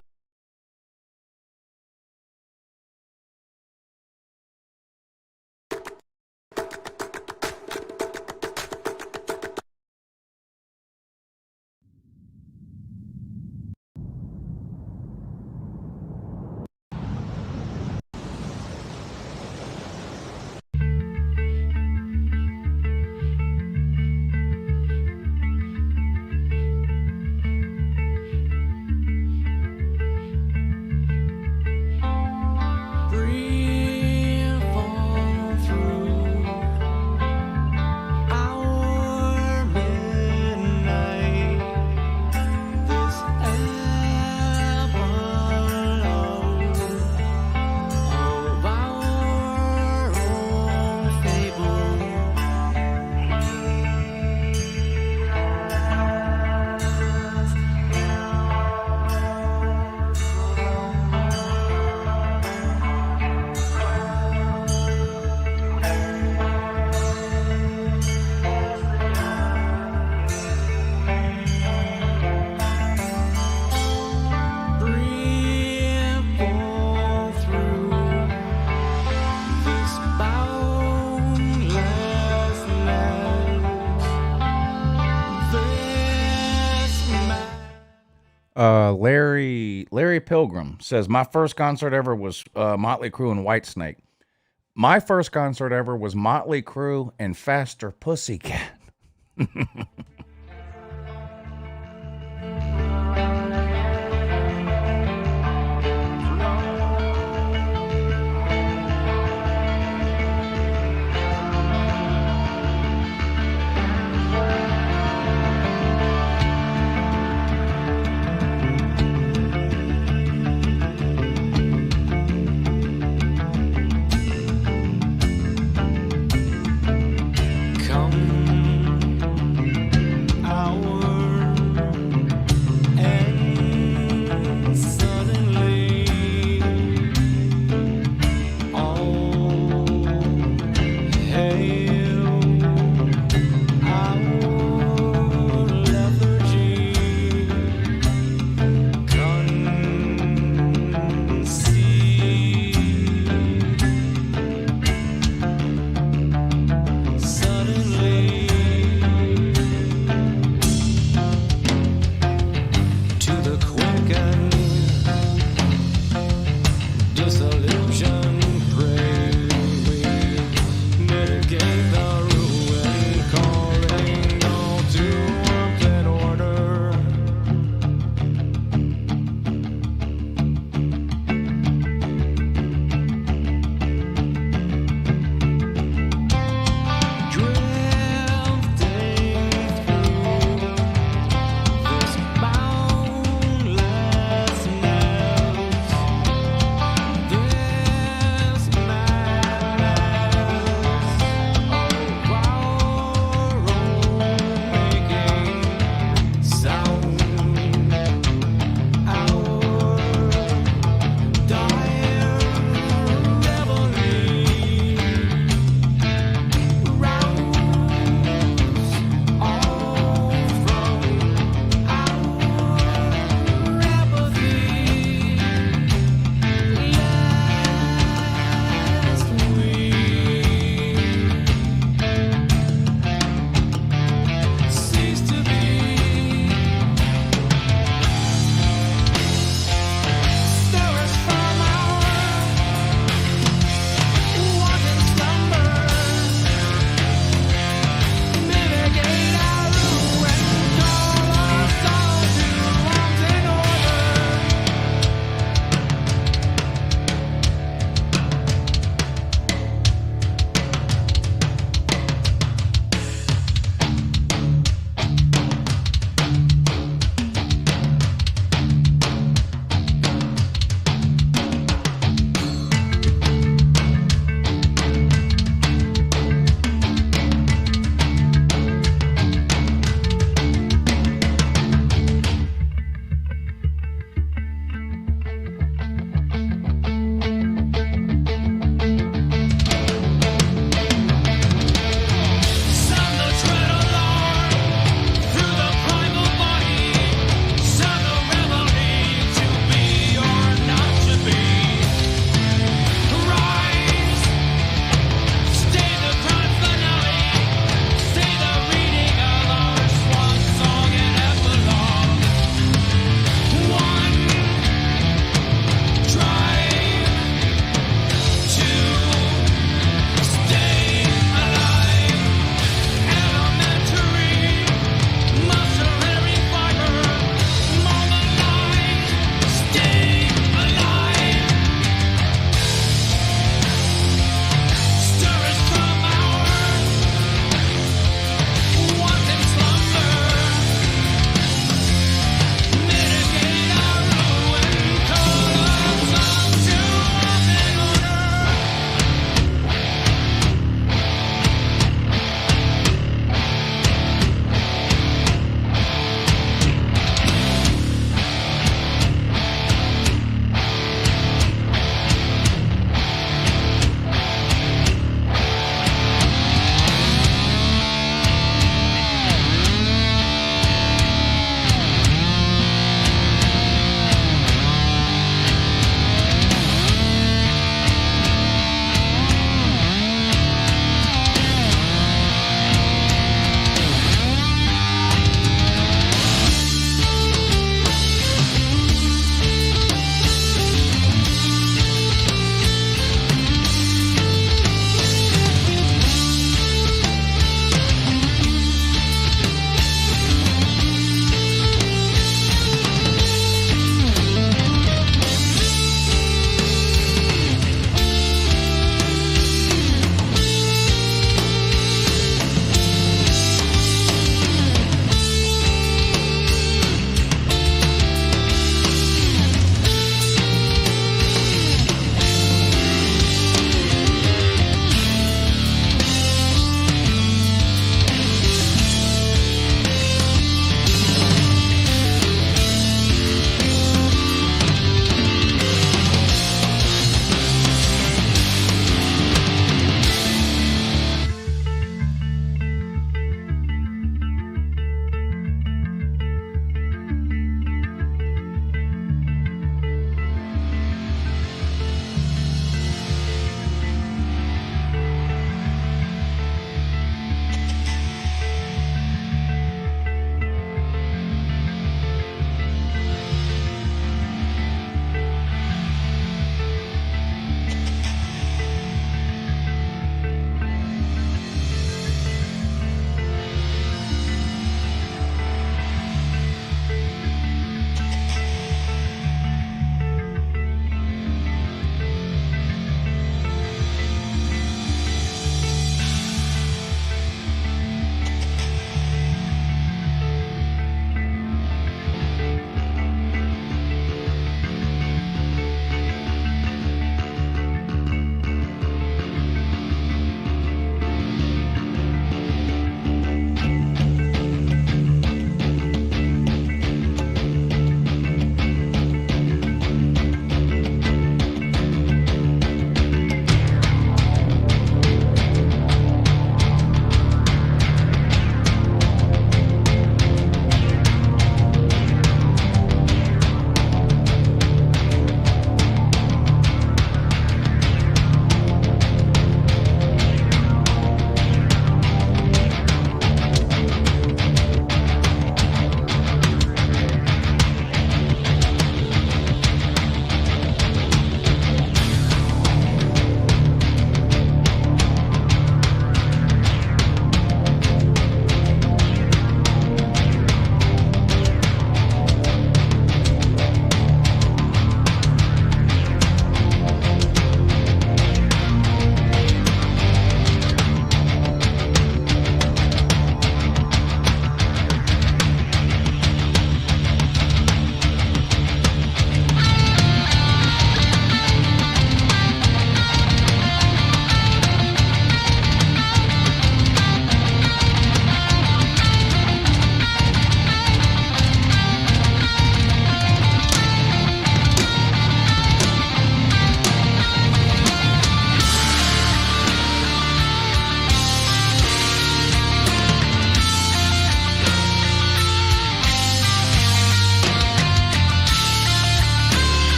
[SPEAKER 3] Larry Pilgrim says, my first concert ever was Motley Crue and Whitesnake. My first concert ever was Motley Crue and Faster Pussycat.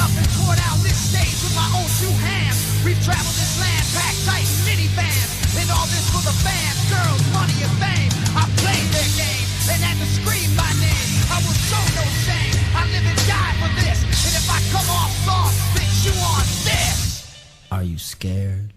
[SPEAKER 14] up and tore down this stage with my own two hands. We've traveled this land, packed tight in minivans. And all this for the fans, girls, money, and fame. I played their game and had to scream my name. I will show no shame. I live and die for this. And if I come off soft, bitch, you on this.
[SPEAKER 1] Are you scared?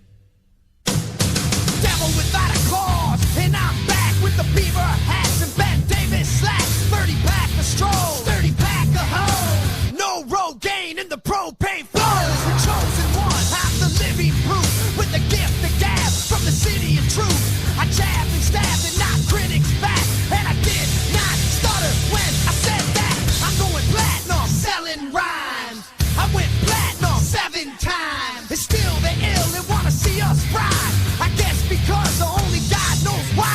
[SPEAKER 14] Devil without a cause, and I'm back with the beaver hats and Ben Davis slacks. 30-pack of strolls, 30-pack of hoes. No Rogaine in the propane flows. The chosen one, I'm the living proof with the gift of gab from the city of truth. I jabbed and stabbed and knocked critics back, and I did not stutter when I said that. I'm going platinum, selling rhymes. I went platinum 7 times, and still they're ill and wanna see us ride. I guess because only God knows why.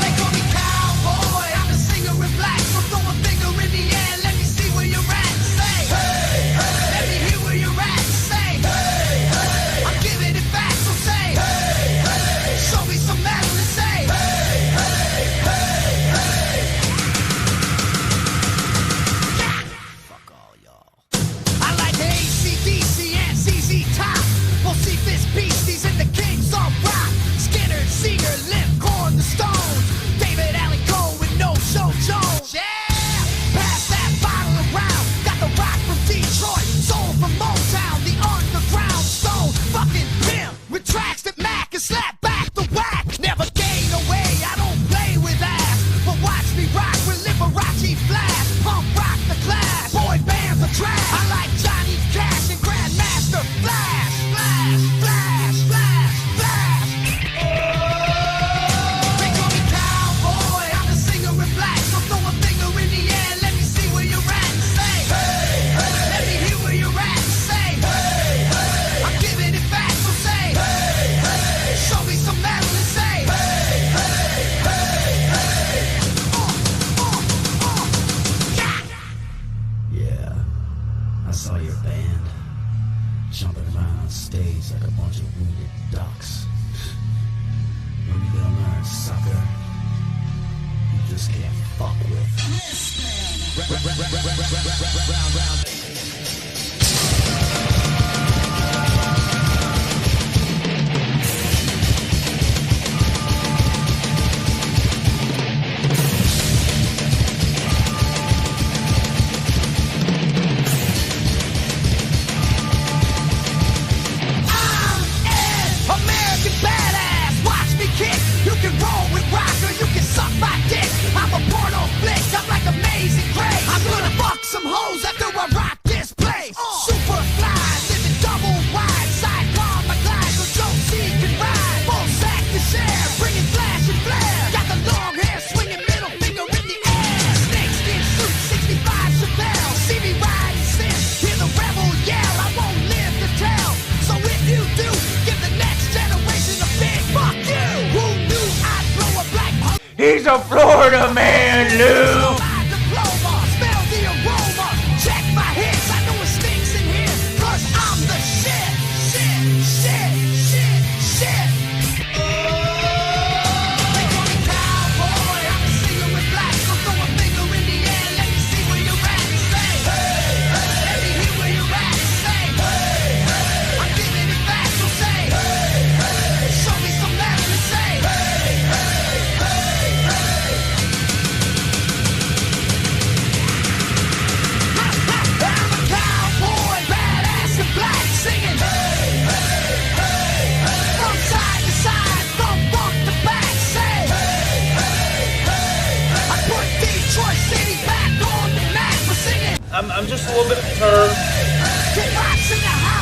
[SPEAKER 14] They call me cowboy, I'm a singer in black. So throw a finger in the air, let me see where you're at. Say, hey, hey. Let me hear where you're at. Say, hey, hey. I'm giving it back, so say, hey, hey. Show me some metal and say, hey, hey, hey, hey. Fuck all y'all. I like the AC/DC and ZZ Top. Bocephus Beasties and the Kings of Rock. Skinner, Seeger, Limp, Corn, the Stones. David Allen Cole with No Show Jones. Yeah! Pass that bottle around. Got the rock from Detroit. Soul from Motown. The underground stone. Fucking pimp. With tracks that Mac and slap back the whack. Never gain away. I don't play with ass. But watch me rock with Liberace Flash. Pump rock the class. Boy bands are trash. I like Johnny Cash and Grandmaster Flash. Flash, flash, flash, flash. They call me cowboy, I'm a singer in black. So throw a finger in the air, let me see where you're at. Say, hey, hey. Let me hear where you're at. Say, hey, hey. I'm giving it back, so say, hey, hey. Show me some metal and say, hey, hey, hey, hey.
[SPEAKER 1] Yeah, I saw your band jumping around on stage like a bunch of wounded ducks. When you gonna learn, sucker? You just can't fuck with.
[SPEAKER 14] American badass, watch me kick. You can roll with rock or you can suck my dick. I'm a porno flick, I'm like Amazing Grace. I'm gonna fuck some hoes after I rock this place. Super fly, living double wide, sidecar my glide so Joe C can ride. Full sack to share, bringing flash and flare. Got the long hair, swinging middle finger in the air. Snakeskin suit, 65 Chevelle. See me ride and sin, hear the rebel yell. I won't live to tell, so if you do, give the next generation a big fuck you. Who knew I'd blow a black hole?
[SPEAKER 3] He's a Florida man, Lou.
[SPEAKER 14] My diploma, smell the aroma. Check my hits, I know it stinks in here. Cause I'm the shit, shit, shit, shit, shit. They call me cowboy, I'm a singer in black. So throw a finger in the air, let me see where you're at. Say, hey, hey. Let me hear where you're at. Say, hey, hey. I'm giving it back, so say, hey, hey. Show me some metal and say, hey, hey, hey, hey. I'm a cowboy, badass and black, singing, hey, hey, hey, hey. From side to side, from front to back, say, hey, hey, hey, hey. I put Detroit City back on the map for singing.
[SPEAKER 15] I'm just a little bit perturbed.
[SPEAKER 14] Get rocks in the house.